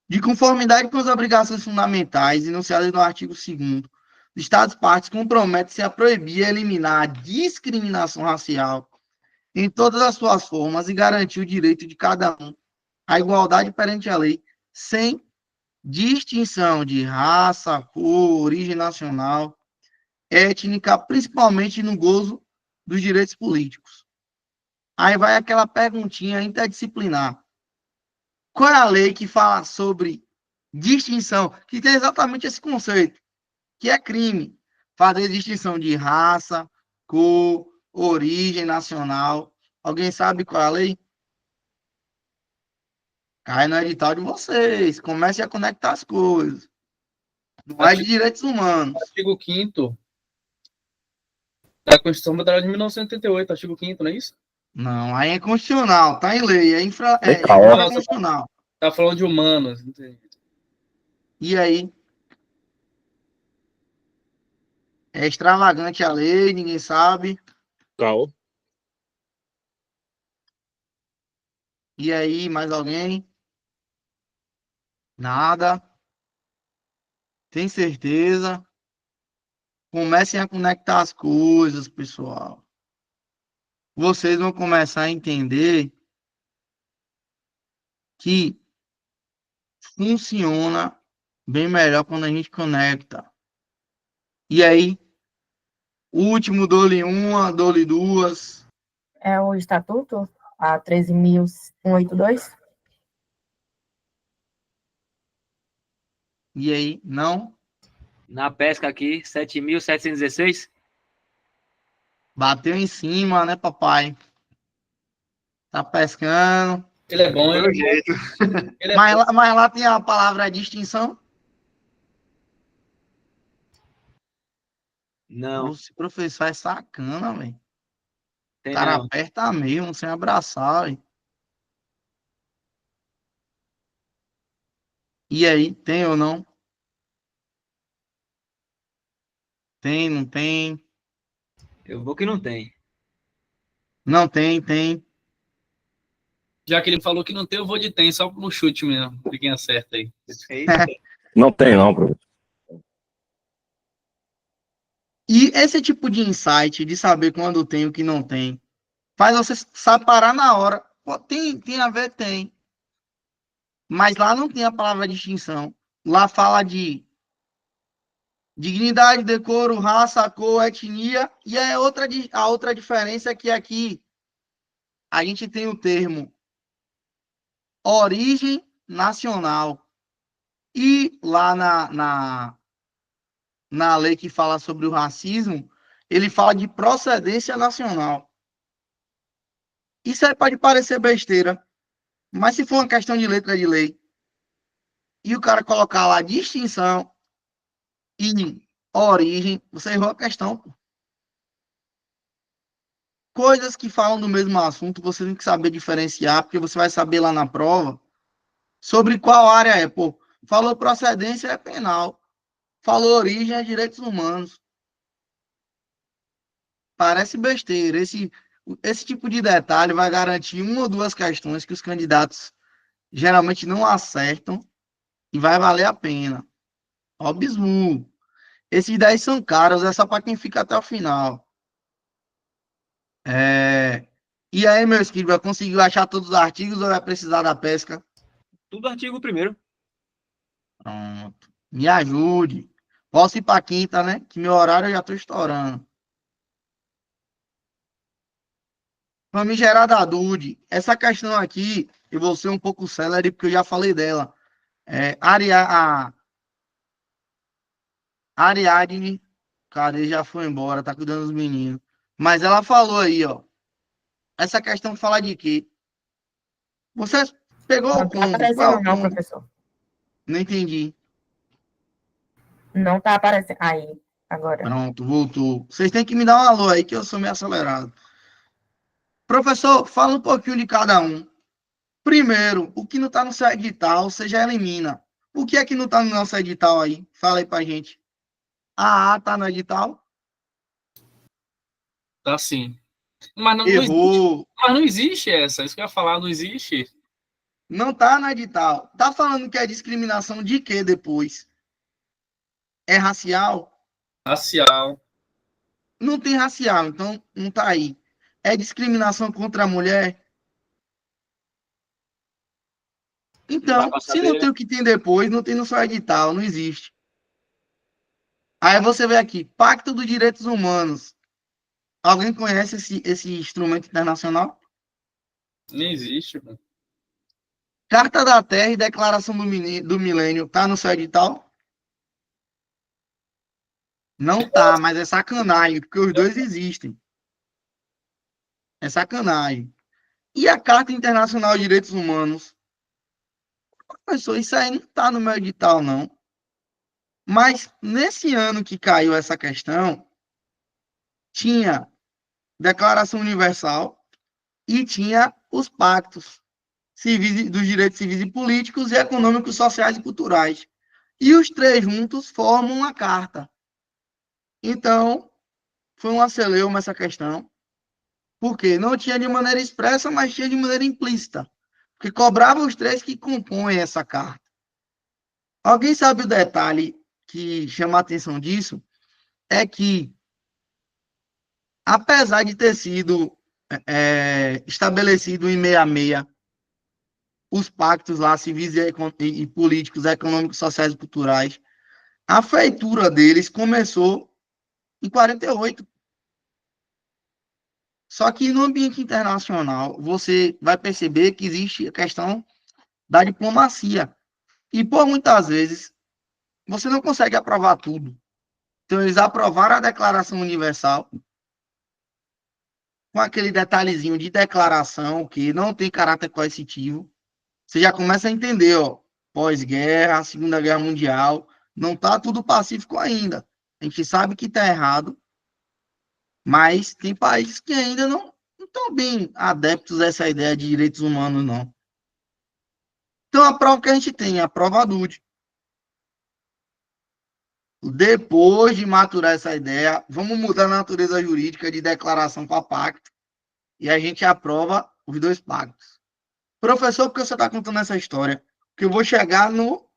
De conformidade com as obrigações fundamentais enunciadas no artigo 2º, os Estados-partes comprometem-se a proibir e eliminar a discriminação racial em todas as suas formas e garantir o direito de cada um à igualdade perante a lei, sem distinção de raça, cor, origem nacional, étnica, principalmente no gozo dos direitos políticos. Aí vai aquela perguntinha interdisciplinar. Qual é a lei que fala sobre distinção, que tem exatamente esse conceito, que é crime, fazer distinção de raça, cor, origem nacional? Alguém sabe qual é a lei? Cai no edital de vocês. Comece a conectar as coisas. Não é de direitos humanos. Artigo 5º da Constituição Federal de 1988, artigo 5º, não é isso? Não, aí é constitucional, tá em lei, é constitucional. Tá falando de humanos. Entendi. E aí? É extravagante a lei, ninguém sabe. Caô. E aí, mais alguém? Nada. Tem certeza? Comecem a conectar as coisas, pessoal. vocês vão começar a entender que funciona bem melhor quando a gente conecta. E aí, o último, dou-lhe uma, dou-lhe duas. É o estatuto, a 13.182? E aí, não? Na pesca aqui, 7.716. Bateu em cima, né, papai? Tá pescando. Ele é bom, ele é jeito. bom. Ele é Mas lá tem a palavra distinção. Não, Esse professor é sacana, velho. O tem cara não. aperta mesmo, sem abraçar, velho. E aí, tem ou não? Tem, não tem? Eu vou que não tem. Não tem, tem. Já que ele falou que não tem, eu vou de tem, só no chute mesmo. Fiquem acerta aí. Não tem, não, professor. E esse tipo de insight, de saber quando tem e o que não tem, faz você parar na hora. Pô, tem a ver? Tem. Mas lá não tem a palavra distinção. Lá fala de dignidade, decoro, raça, cor, etnia. E a outra diferença é que aqui a gente tem o termo origem nacional. E lá na lei que fala sobre o racismo, ele fala de procedência nacional. Isso aí pode parecer besteira, mas se for uma questão de letra de lei, e o cara colocar lá distinção e origem, você errou a questão. Pô. Coisas que falam do mesmo assunto, você tem que saber diferenciar, porque você vai saber lá na prova sobre qual área é. Pô, falou procedência é penal, falou origem é direitos humanos. Parece besteira. Esse tipo de detalhe vai garantir uma ou duas questões que os candidatos geralmente não acertam e vai valer a pena. Ó, bismu. Esses 10 são caros, é só para quem fica até o final. E aí, meu escriba, conseguiu achar todos os artigos ou vai precisar da pesca? Tudo artigo primeiro. Pronto. Me ajude. Posso ir para quinta, né? Que meu horário eu já estou estourando. Famigerada Dude. Essa questão aqui, eu vou ser um pouco célere, porque eu já falei dela. A Ariadne, cadê? Já foi embora, tá cuidando dos meninos. Mas ela falou aí, ó. Essa questão fala de quê? Você pegou Não o tá combo? Qual é aparecendo, o não, combo? professor. Não entendi. Não tá aparecendo. Aí, agora. Pronto, voltou. Vocês têm que me dar um alô aí, que eu sou meio acelerado. Professor, fala um pouquinho de cada um. Primeiro, o que não tá no seu edital, você já elimina. O que é que não tá no nosso edital aí? Fala aí pra gente. A tá no edital? Tá sim. Mas não existe, Errou. mas não existe essa. Isso que eu ia falar, não existe. Não tá no edital. Tá falando que é discriminação de quê depois? É racial? Racial. Não tem racial, então não tá aí. É discriminação contra a mulher? Então, se não tem o que tem depois, não tem no seu edital, não existe. Aí você vê aqui, Pacto dos Direitos Humanos. Alguém conhece esse instrumento internacional? Nem existe, mano. Carta da Terra e Declaração do Milênio, tá no seu edital? Não tá, mas é sacanagem, porque os dois existem. É sacanagem. E a Carta Internacional de Direitos Humanos? Professor, isso aí não tá no meu edital, não. Mas nesse ano que caiu essa questão, tinha Declaração Universal e tinha os pactos civis, dos direitos civis e políticos e econômicos, sociais e culturais. E os três juntos formam uma carta. Então, foi um celeuma essa questão, porque não tinha de maneira expressa, mas tinha de maneira implícita, porque cobrava os três que compõem essa carta. Alguém sabe o detalhe que chama a atenção disso? É que, apesar de ter sido estabelecido em 66, os pactos lá civis e políticos, econômicos, sociais e culturais. A feitura deles começou em 48. Só que no ambiente internacional, você vai perceber que existe a questão da diplomacia. E, por muitas vezes, você não consegue aprovar tudo. Então, eles aprovaram a Declaração Universal, com aquele detalhezinho de declaração que não tem caráter coercitivo. Você já começa a entender, ó, pós-guerra, Segunda Guerra Mundial, não está tudo pacífico ainda. A gente sabe que está errado, mas tem países que ainda não estão bem adeptos a essa ideia de direitos humanos, não. Então, a prova que a gente tem é a prova DUD. Depois de maturar essa ideia, vamos mudar a natureza jurídica de declaração para pacto e a gente aprova os 2 pactos. Professor, por que você está contando essa história? Porque eu vou chegar no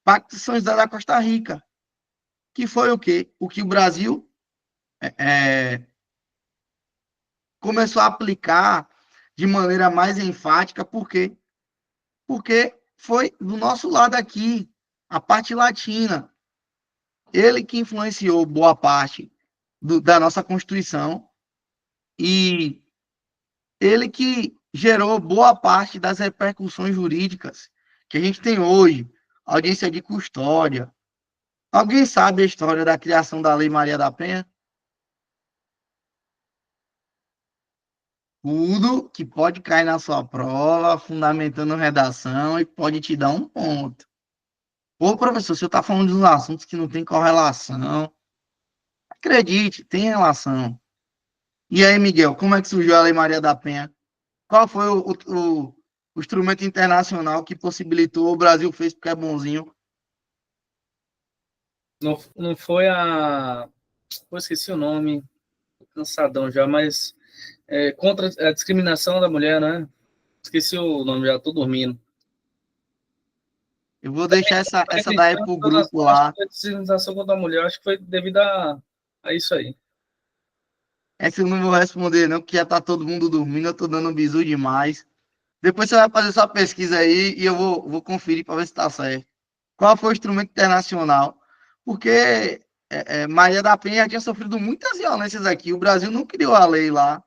Pacto de São José da Costa Rica, que foi o quê? O que o Brasil começou a aplicar de maneira mais enfática. Por quê? Porque foi do nosso lado aqui, a parte latina. Ele que influenciou boa parte da nossa Constituição e ele que gerou boa parte das repercussões jurídicas que a gente tem hoje, audiência de custódia. Alguém sabe a história da criação da Lei Maria da Penha? Tudo que pode cair na sua prova, fundamentando redação, e pode te dar um ponto. Ô, professor, você está falando de uns assuntos que não tem correlação. Acredite, tem relação. E aí, Miguel, como é que surgiu a Lei Maria da Penha? Qual foi o instrumento internacional que possibilitou, o Brasil fez porque é bonzinho? Não foi a... Eu esqueci o nome, tô cansadão já, mas contra a discriminação da mulher, né? Esqueci o nome, já tô dormindo. Eu vou deixar essa daí pro grupo lá. A discriminação contra a mulher, acho que foi devido a isso aí. Essa eu não vou responder, não, porque já tá todo mundo dormindo, eu tô dando um bisu demais. Depois você vai fazer sua pesquisa aí e eu vou conferir para ver se tá certo. Qual foi o instrumento internacional? Porque Maria da Penha já tinha sofrido muitas violências aqui. O Brasil não criou a lei lá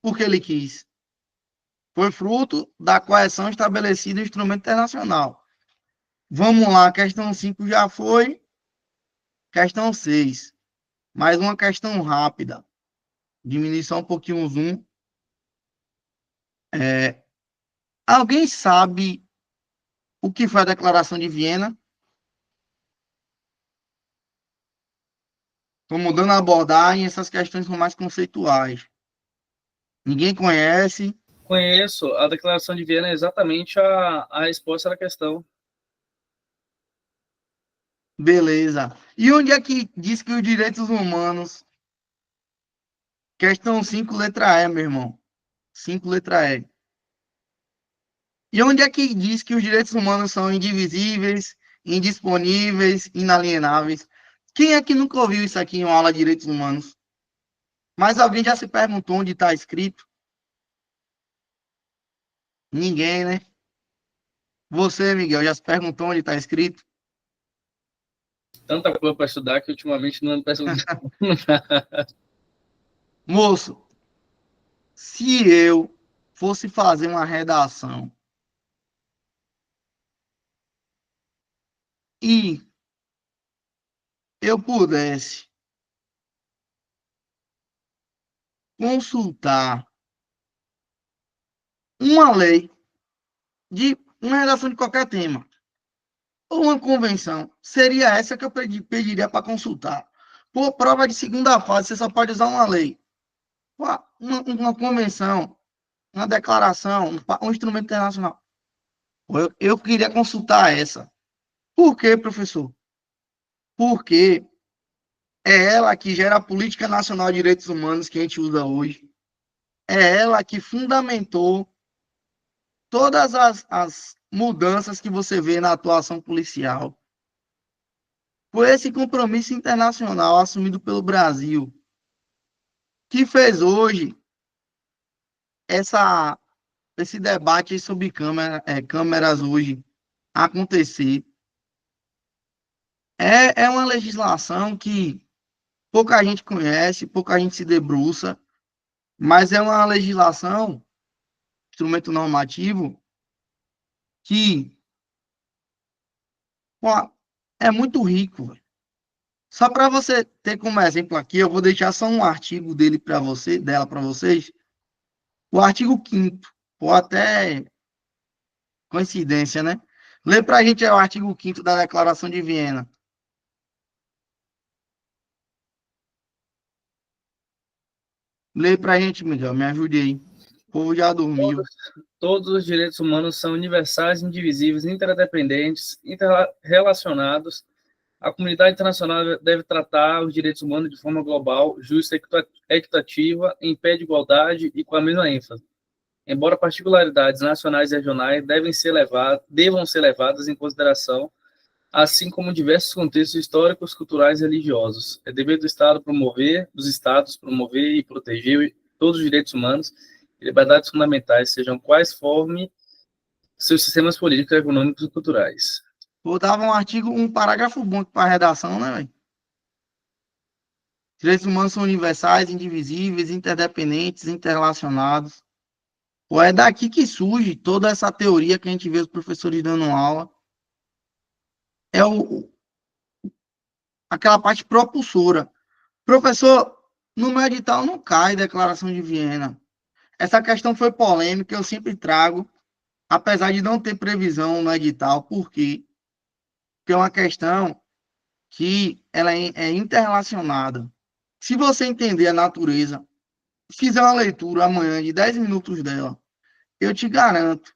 porque ele quis. Foi fruto da coerção estabelecida no instrumento internacional. Vamos lá, questão 5 já foi. Questão 6. Mais uma questão rápida. Diminuir só um pouquinho o zoom. Alguém sabe o que foi a Declaração de Viena? Estou mudando a abordagem, essas questões são mais conceituais. Ninguém conhece? Conheço. A Declaração de Viena é exatamente a resposta da questão. Beleza. E onde é que diz que os direitos humanos... Questão 5, letra E, meu irmão. 5, letra E. E onde é que diz que os direitos humanos são indivisíveis, indisponíveis, inalienáveis? Quem é que nunca ouviu isso aqui em uma aula de direitos humanos? Mas alguém já se perguntou onde está escrito? Ninguém, né? Você, Miguel, já se perguntou onde está escrito? Tanta coisa para estudar que ultimamente não peço. Moço, se eu fosse fazer uma redação e eu pudesse consultar uma lei de uma redação de qualquer tema ou uma convenção, seria essa que eu pediria para consultar. Por prova de segunda fase, você só pode usar uma lei. Uma convenção, uma declaração, um instrumento internacional. Eu queria consultar essa. Por quê, professor? Porque é ela que gera a Política Nacional de Direitos Humanos que a gente usa hoje. É ela que fundamentou todas as mudanças que você vê na atuação policial. Foi esse compromisso internacional assumido pelo Brasil que fez hoje esse debate sobre câmeras hoje acontecer. É uma legislação que pouca gente conhece, pouca gente se debruça, mas é uma legislação, instrumento normativo, que pô, é muito rico. Véio. Só para você ter como exemplo aqui, eu vou deixar só um artigo dela para vocês. O artigo 5º, ou até coincidência, né? Lê para a gente o artigo 5º da Declaração de Viena. Lê para a gente, Miguel, me ajude aí. O povo já dormiu. Todos os direitos humanos são universais, indivisíveis, interdependentes, interrelacionados. A comunidade internacional deve tratar os direitos humanos de forma global, justa, equitativa, em pé de igualdade e com a mesma ênfase. Embora particularidades nacionais e regionais devam ser levadas em consideração, assim como diversos contextos históricos, culturais e religiosos. É dever dos Estados promover e proteger todos os direitos humanos e liberdades fundamentais, sejam quais forem seus sistemas políticos, econômicos e culturais. Vou dar um parágrafo bom para a redação, né, velho? Direitos humanos são universais, indivisíveis, interdependentes, interrelacionados. Pô, é daqui que surge toda essa teoria que a gente vê os professores dando aula. É aquela parte propulsora. Professor, no meu edital não cai Declaração de Viena. Essa questão foi polêmica, eu sempre trago, apesar de não ter previsão no edital. Por quê? Porque é uma questão que ela é interrelacionada. Se você entender a natureza, fizer uma leitura amanhã de 10 minutos dela, eu te garanto,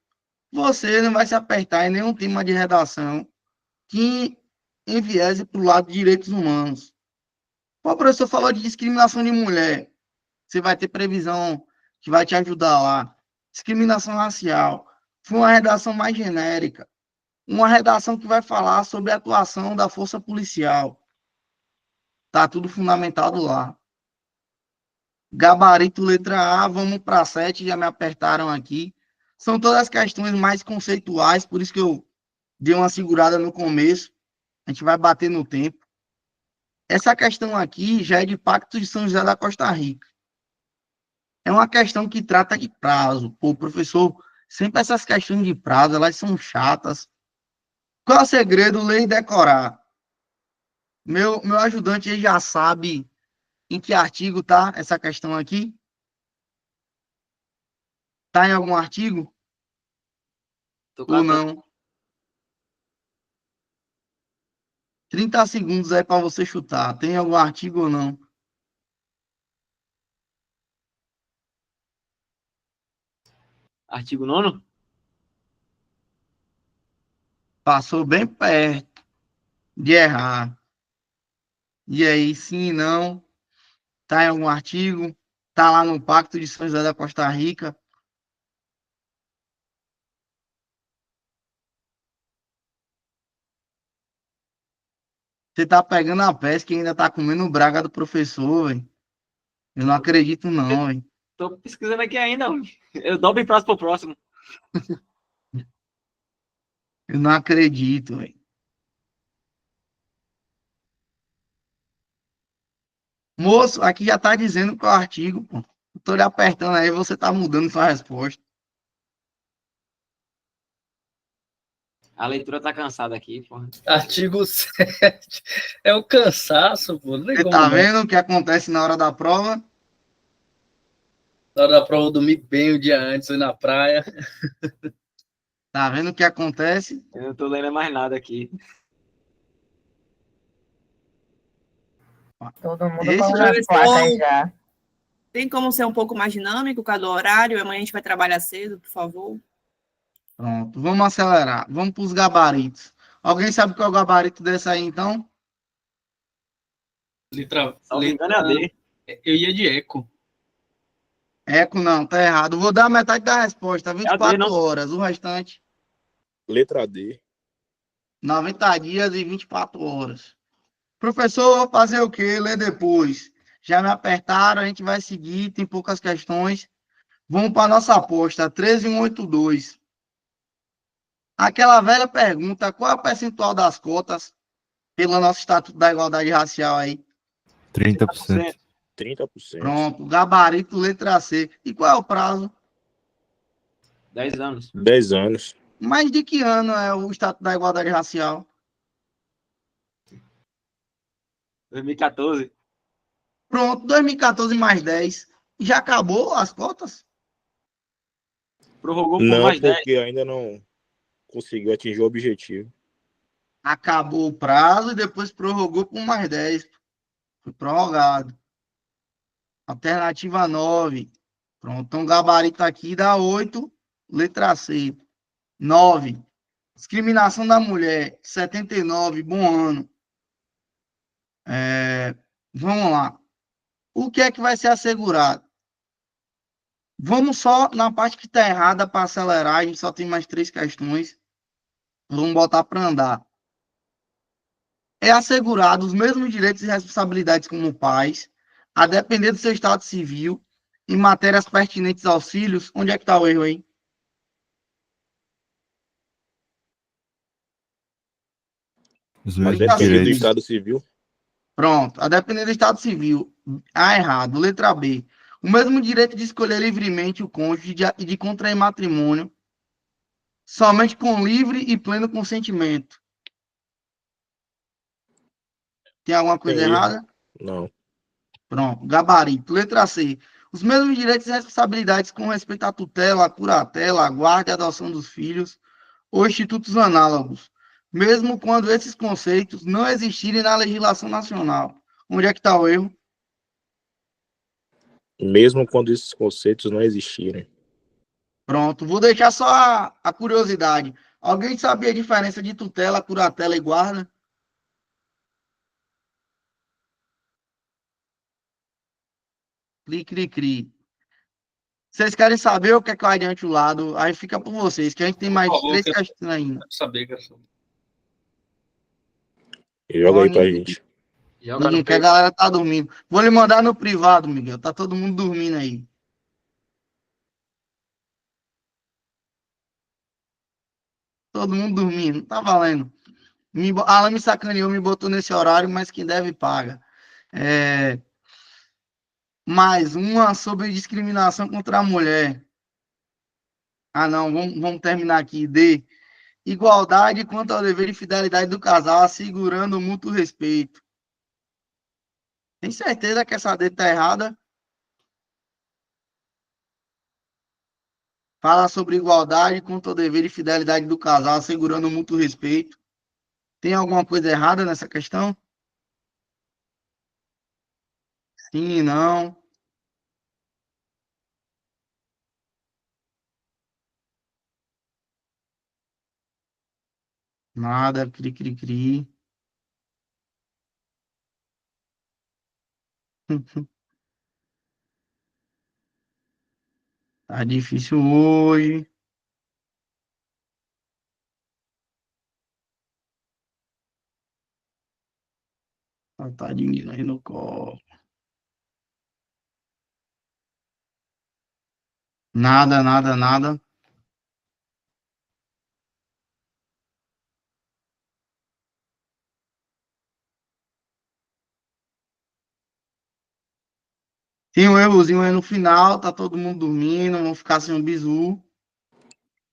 você não vai se apertar em nenhum tema de redação que enviese para o lado de direitos humanos. O professor falou de discriminação de mulher. Você vai ter previsão que vai te ajudar lá. Discriminação racial. Foi uma redação mais genérica. Uma redação que vai falar sobre a atuação da força policial. Tá tudo fundamentado lá. Gabarito, letra A, vamos para 7, já me apertaram aqui. São todas as questões mais conceituais, por isso que eu dei uma segurada no começo. A gente vai bater no tempo. Essa questão aqui já é de Pacto de São José da Costa Rica. É uma questão que trata de prazo. Pô, professor, sempre essas questões de prazo, elas são chatas. Qual é o segredo? Ler e decorar. Meu ajudante ele já sabe em que artigo tá essa questão aqui. Tá em algum artigo? Ou não? 30 segundos aí para você chutar. Tem algum artigo ou não? Artigo 9º? Passou bem perto de errar. E aí, sim, não? Tá em algum artigo? Tá lá no Pacto de São José da Costa Rica? Você tá pegando a pesca e ainda tá comendo braga do professor, velho. Eu não acredito não, velho. Tô pesquisando aqui ainda. Eu dobro em prazo pro próximo. Eu não acredito, velho. Moço, aqui já tá dizendo qual é o artigo, pô. Eu tô lhe apertando aí, você tá mudando sua resposta. A leitura tá cansada aqui, pô. Artigo 7. É o cansaço, pô. Não tem Você como tá não. vendo o que acontece na hora da prova? Na hora da prova, eu dormi bem o dia antes, fui na praia. Tá vendo o que acontece? Eu não tô lendo mais nada aqui. Todo mundo Esse com já as placas já. Tem como ser um pouco mais dinâmico, cada horário? Amanhã a gente vai trabalhar cedo, por favor. Pronto, vamos acelerar. Vamos para os gabaritos. Alguém sabe qual é o gabarito desse aí, então? Só me engano é a D. Eu ia de eco. Eco não, tá errado. Vou dar metade da resposta, É a D, 24 não? horas. O restante, Letra D. 90 dias e 24 horas. Professor, fazer o quê? Ler depois. Já me apertaram, a gente vai seguir, tem poucas questões. Vamos para a nossa aposta, 13182. Aquela velha pergunta, qual é o percentual das cotas pelo nosso Estatuto da Igualdade Racial aí? 30%. 30%. Pronto, gabarito, letra C. E qual é o prazo? 10 anos. 10 anos. Mas de que ano é o Estatuto da Igualdade Racial? 2014. Pronto, 2014 mais 10. Já acabou as cotas? Prorrogou por Não, mais 10. porque ainda não conseguiu atingir o objetivo. Acabou o prazo e depois prorrogou por mais 10. Foi prorrogado. Alternativa 9. Pronto, então gabarito aqui dá 8. Letra C. 9. Discriminação da mulher. 79. Bom ano. Vamos lá. O que é que vai ser assegurado? Vamos só na parte que está errada para acelerar. A gente só tem mais 3 questões. Vamos botar para andar. É assegurado os mesmos direitos e responsabilidades como pais, a depender do seu estado civil, em matérias pertinentes aos filhos. Onde é que está o erro aí? Os A mesmos Tá depender do direitos. Estado Civil. Pronto. A depender do estado civil. A errado. Letra B. O mesmo direito de escolher livremente o cônjuge e de contrair matrimônio somente com livre e pleno consentimento. Tem alguma coisa Tem erro. errada? Não. Pronto. Gabarito. Letra C. Os mesmos direitos e responsabilidades com respeito à tutela, à curatela, à guarda e adoção dos filhos ou institutos análogos, mesmo quando esses conceitos não existirem na legislação nacional. Onde é que está o erro? Mesmo quando esses conceitos não existirem. Pronto. Vou deixar só a curiosidade. Alguém sabia a diferença de tutela, curatela e guarda? Cri, cri, cri. Vocês querem saber o que é que eu adiante o lado? Aí fica por vocês, que a gente tem Por mais favor, 3 questões ainda. quero saber, cara. Joga Ó, aí pra gente. Joga ninguém no quer, a peito. galera tá dormindo. Vou lhe mandar no privado, Miguel. Tá todo mundo dormindo aí. Todo mundo dormindo. Tá valendo. Ela me sacaneou, me botou nesse horário, mas quem deve paga. Mais uma sobre discriminação contra a mulher. Ah, não, vamos terminar aqui. D. Igualdade quanto ao dever de fidelidade do casal, assegurando o mútuo respeito. Tem certeza que essa D tá errada? Fala sobre igualdade quanto ao dever de fidelidade do casal, assegurando o mútuo respeito. Tem alguma coisa errada nessa questão? Sim, não. Nada, cri, cri, cri. Tá difícil hoje. Tá diminuindo o copo. Nada, nada, nada. Tem um errozinho aí no final, tá todo mundo dormindo, vamos ficar sem um bizu.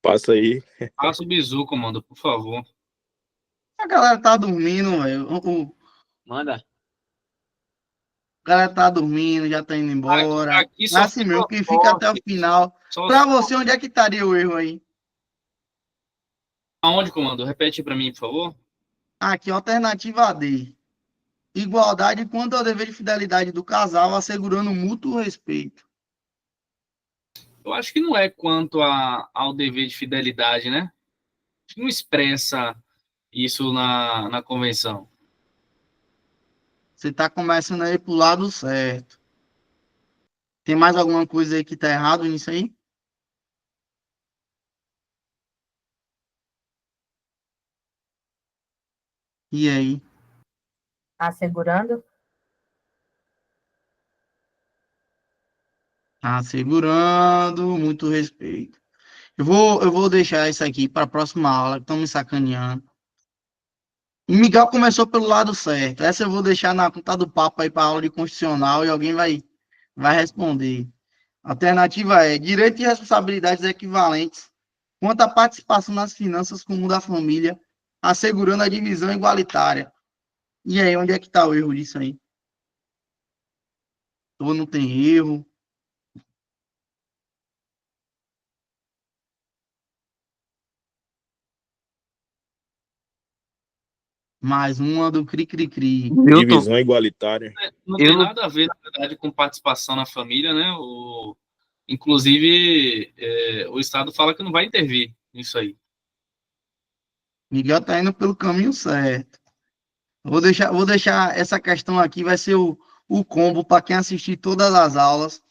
Passa aí. Faça o bizu, comando, por favor. A galera tá dormindo, velho. Manda. A galera tá dormindo, já tá indo embora. Aqui É só assim tem mesmo, quem fica até o transporte. final. Só Pra você, onde é que estaria o erro aí? aonde, comando? Repete para mim, por favor. Aqui, alternativa D. Igualdade quanto ao dever de fidelidade do casal, assegurando mútuo respeito. Eu acho que não é quanto ao dever de fidelidade, né? Acho que não expressa isso na convenção. Você tá começando aí pro lado certo. Tem mais alguma coisa aí que tá errado nisso aí? E aí? Assegurando? Tá segurando, muito respeito. Eu vou deixar isso aqui para a próxima aula, que estão me sacaneando. E Miguel começou pelo lado certo. Essa eu vou deixar na conta do papo aí para aula de constitucional e alguém vai responder. A alternativa é direito e responsabilidades equivalentes quanto à participação nas finanças comum da família, assegurando a divisão igualitária. E aí, onde é que está o erro disso aí? Ou não tem erro? Mais uma do cri-cri-cri. Divisão igualitária. Não tem nada a ver, na verdade, com participação na família, né? Inclusive, o Estado fala que não vai intervir nisso aí. Miguel está indo pelo caminho certo. Vou deixar essa questão aqui, vai ser o combo para quem assistir todas as aulas.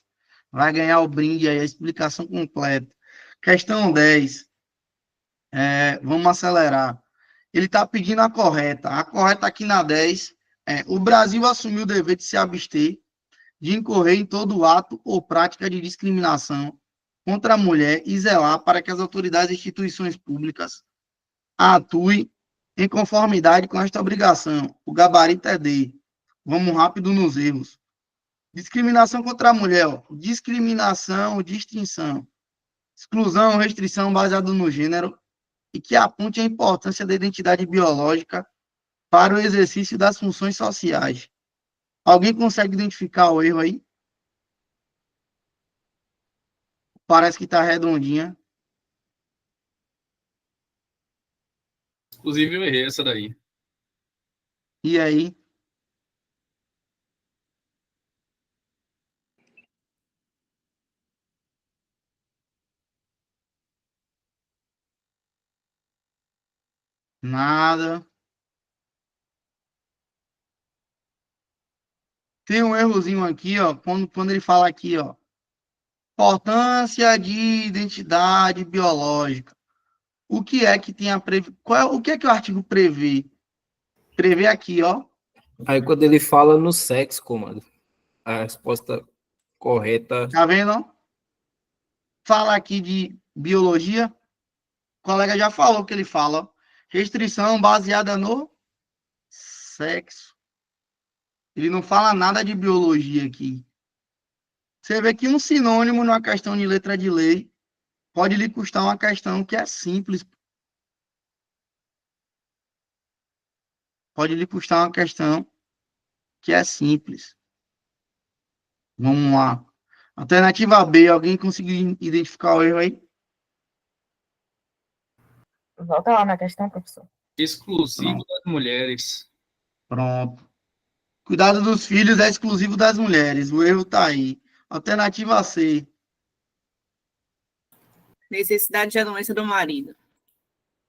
Vai ganhar o brinde aí, a explicação completa. Questão 10. Vamos acelerar. Ele está pedindo a correta. A correta aqui na 10 é: o Brasil assumiu o dever de se abster de incorrer em todo ato ou prática de discriminação contra a mulher e zelar para que as autoridades e instituições públicas atuem em conformidade com esta obrigação. O gabarito é D. Vamos rápido nos erros. Discriminação contra a mulher. Discriminação, distinção. Exclusão, restrição baseada no gênero e que aponte a importância da identidade biológica para o exercício das funções sociais. Alguém consegue identificar o erro aí? Parece que está redondinha. Inclusive, eu errei essa daí. E aí? Nada. Tem um errozinho aqui, ó, quando ele fala aqui, ó, importância de identidade biológica. O que é que tem a prever? O que é que o artigo prevê? Prevê aqui, ó. Aí quando ele fala no sexo, comando, a resposta correta. Tá vendo? Fala aqui de biologia. O colega já falou que ele fala. Restrição baseada no sexo. Ele não fala nada de biologia aqui. Você vê que um sinônimo numa questão de letra de lei pode lhe custar uma questão que é simples. Pode lhe custar uma questão que é simples. Vamos lá. Alternativa B, alguém conseguiu identificar o erro aí? Volta lá na questão, professor. Exclusivo das mulheres. Pronto. Cuidado dos filhos é exclusivo das mulheres. O erro está aí. Alternativa C. Necessidade de anuência do marido.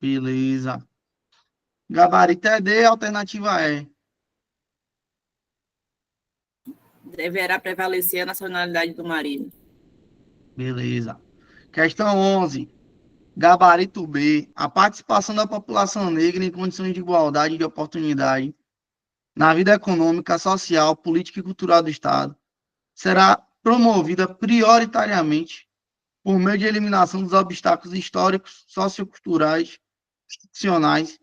Beleza. Gabarito é D, alternativa E. Deverá prevalecer a nacionalidade do marido. Beleza. Questão 11. Gabarito B. A participação da população negra em condições de igualdade de oportunidade na vida econômica, social, política e cultural do Estado será promovida prioritariamente por meio de eliminação dos obstáculos históricos, socioculturais, institucionais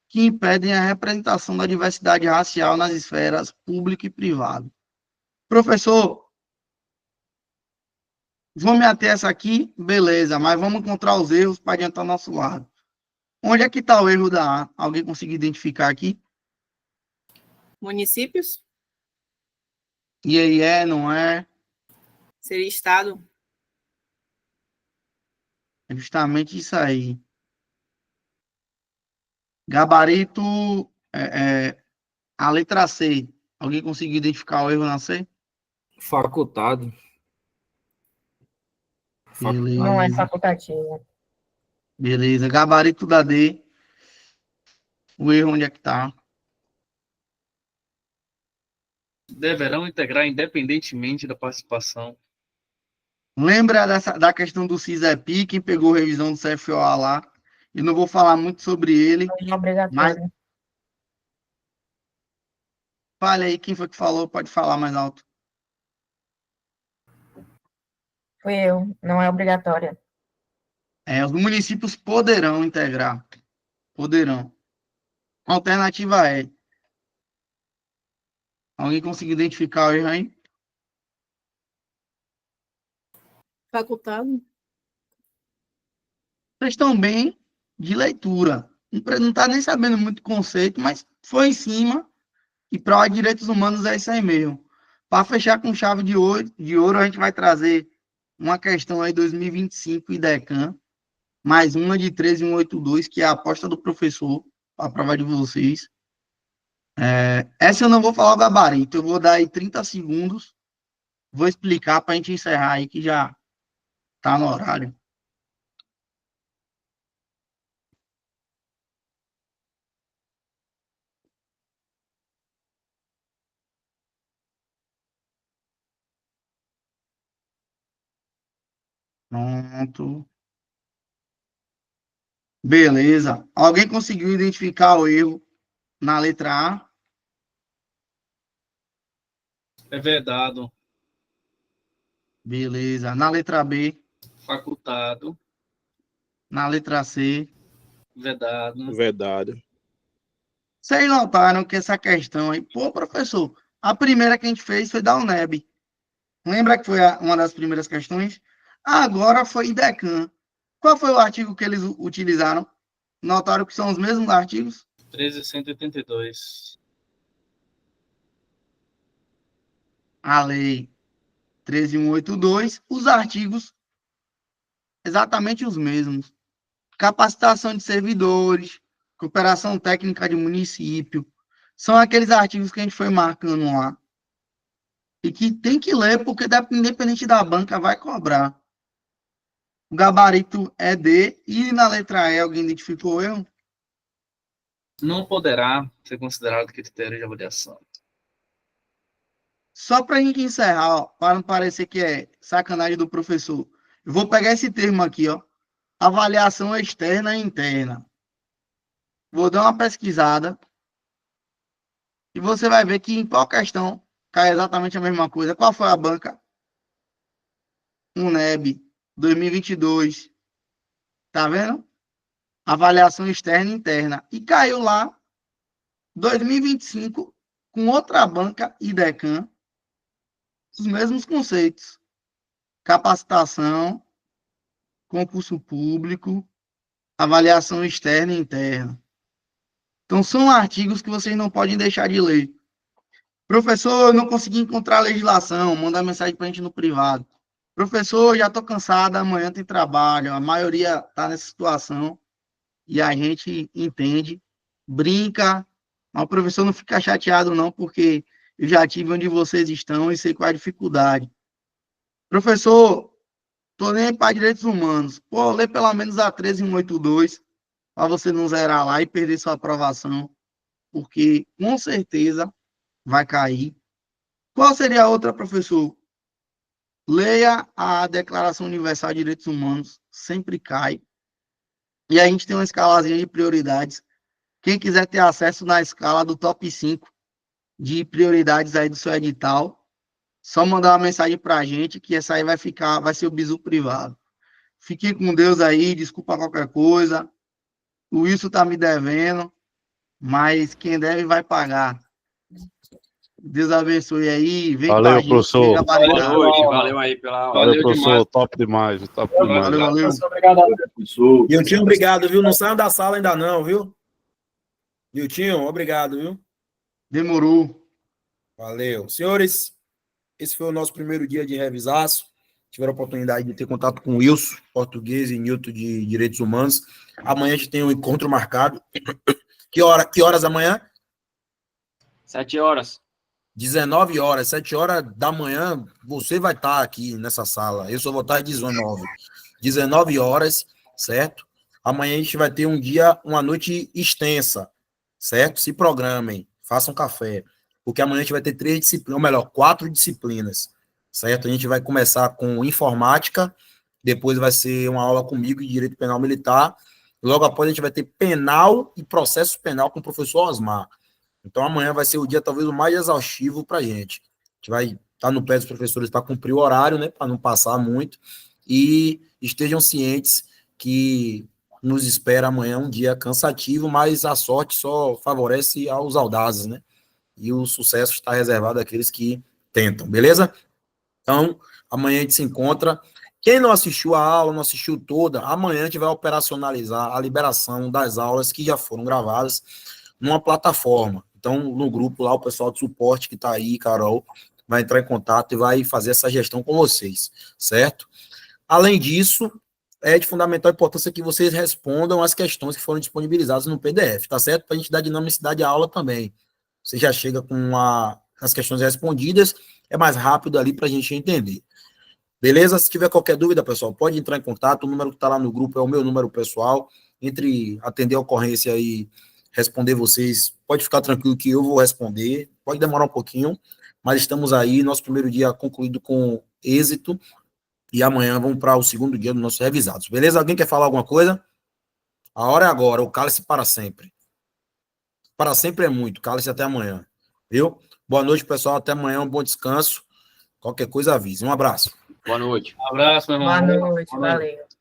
que impedem a representação da diversidade racial nas esferas pública e privada. Professor, vou me ater essa aqui, beleza, mas vamos encontrar os erros para adiantar nosso lado. Onde é que está o erro da A? Alguém conseguir identificar aqui? Municípios? E aí não é? Seria Estado? É justamente isso aí. Gabarito, a letra C. Alguém conseguiu identificar o erro na C? Facultado. Beleza. Não é facultativo. Beleza. Gabarito da D. O erro onde é que está? Deverão integrar independentemente da participação. Lembra da questão do CISEP, quem pegou revisão do CFOA lá? Eu não vou falar muito sobre ele, mas fale aí, quem foi que falou? Pode falar mais alto. Fui eu, não é obrigatória. Os municípios poderão integrar. Poderão. A alternativa é. Alguém conseguiu identificar o erro aí? Facultado. Vocês estão bem de leitura. Não está nem sabendo muito conceito, mas foi em cima. E para direitos humanos é isso aí mesmo. Para fechar com chave de ouro, a gente vai trazer uma questão aí 2025 IDECAN, mais uma de 13182, que é a aposta do professor, para a prova de vocês. Essa eu não vou falar o gabarito, eu vou dar aí 30 segundos, vou explicar para a gente encerrar aí, que já está no horário. Pronto. Beleza. Alguém conseguiu identificar o erro na letra A? É vedado. Beleza. Na letra B? Facultado. Na letra C? Vedado. Vedado. Vocês notaram que essa questão aí... Pô, professor, a primeira que a gente fez foi da UNEB. Lembra que foi uma das primeiras questões? Agora foi IDECAN. Qual foi o artigo que eles utilizaram? Notaram que são os mesmos artigos? 13.182. A lei 13.182, os artigos exatamente os mesmos. Capacitação de servidores, cooperação técnica de município, são aqueles artigos que a gente foi marcando lá. E que tem que ler, porque independente da banca, vai cobrar. O gabarito é D, e na letra E, alguém identificou o erro? Não poderá ser considerado critério de avaliação. Só para a gente encerrar, ó, para não parecer que é sacanagem do professor, eu vou pegar esse termo aqui, ó, avaliação externa e interna. Vou dar uma pesquisada e você vai ver que em qual questão cai exatamente a mesma coisa. Qual foi a banca? UNEB 2022. Tá vendo? Avaliação externa e interna. E caiu lá 2025 com outra banca IDECAN, os mesmos conceitos. Capacitação, concurso público, avaliação externa e interna. Então, são artigos que vocês não podem deixar de ler. Professor, eu não consegui encontrar a legislação, manda mensagem para a gente no privado. Professor, já estou cansado, amanhã tem trabalho, a maioria está nessa situação e a gente entende, brinca, mas o professor não fica chateado não, porque eu já tive onde vocês estão e sei qual é a dificuldade. Professor, estou nem para direitos humanos. Pô, lê pelo menos a 13.182 para você não zerar lá e perder sua aprovação, porque com certeza vai cair. Qual seria a outra, professor? Leia a Declaração Universal de Direitos Humanos, sempre cai. E a gente tem uma escalazinha de prioridades. Quem quiser ter acesso na escala do top 5 de prioridades aí do seu edital, só mandar uma mensagem para a gente, que essa aí vai ser o bizu privado. Fiquem com Deus aí, desculpa qualquer coisa. O Wilson tá me devendo, mas quem deve vai pagar. Deus abençoe aí. Vem Valeu, com a gente, professor. Valeu aí pela... Valeu, professor. Top demais. Top demais. Valeu. Obrigado. Viltinho, obrigado, viu? Não saiam da sala ainda não, viu? Viltinho, obrigado, viu? Demorou. Valeu. Senhores, esse foi o nosso primeiro dia de revisaço. Tiveram a oportunidade de ter contato com o Wilson, português, e Newton de Direitos Humanos. Amanhã a gente tem um encontro marcado. Que horas amanhã? 7 horas. 19 horas, 7 horas da manhã, você vai estar aqui nessa sala. Eu só vou estar às 19. 19 horas, certo? Amanhã a gente vai ter uma noite extensa, certo? Se programem, façam café. Porque amanhã a gente vai ter 3 disciplinas, ou melhor, 4 disciplinas, certo? A gente vai começar com informática, depois vai ser uma aula comigo de direito penal militar, logo após a gente vai ter penal e processo penal com o professor Osmar. Então amanhã vai ser o dia talvez o mais exaustivo para a gente. A gente vai tá no pé dos professores para cumprir o horário, né, para não passar muito, e estejam cientes que nos espera amanhã um dia cansativo, mas a sorte só favorece aos audazes, né? E o sucesso está reservado àqueles que tentam, beleza? Então, amanhã a gente se encontra. Quem não assistiu a aula, não assistiu toda, amanhã a gente vai operacionalizar a liberação das aulas que já foram gravadas numa plataforma. Então, no grupo lá, o pessoal de suporte que está aí, Carol, vai entrar em contato e vai fazer essa gestão com vocês, certo? Além disso, é de fundamental importância que vocês respondam as questões que foram disponibilizadas no PDF, tá certo? Para a gente dar dinamicidade à aula também. Você já chega com as questões respondidas, é mais rápido ali para a gente entender. Beleza? Se tiver qualquer dúvida, pessoal, pode entrar em contato. O número que está lá no grupo é o meu número pessoal. Entre atender a ocorrência e responder vocês, pode ficar tranquilo que eu vou responder. Pode demorar um pouquinho, mas estamos aí. Nosso primeiro dia concluído com êxito. E amanhã vamos para o segundo dia dos nossos revisados. Beleza? Alguém quer falar alguma coisa? A hora é agora. O cálice para sempre. Para sempre é muito. Cálice até amanhã. Viu? Boa noite, pessoal. Até amanhã. Um bom descanso. Qualquer coisa avise. Um abraço. Boa noite. Um abraço, meu irmão. Boa noite, valeu.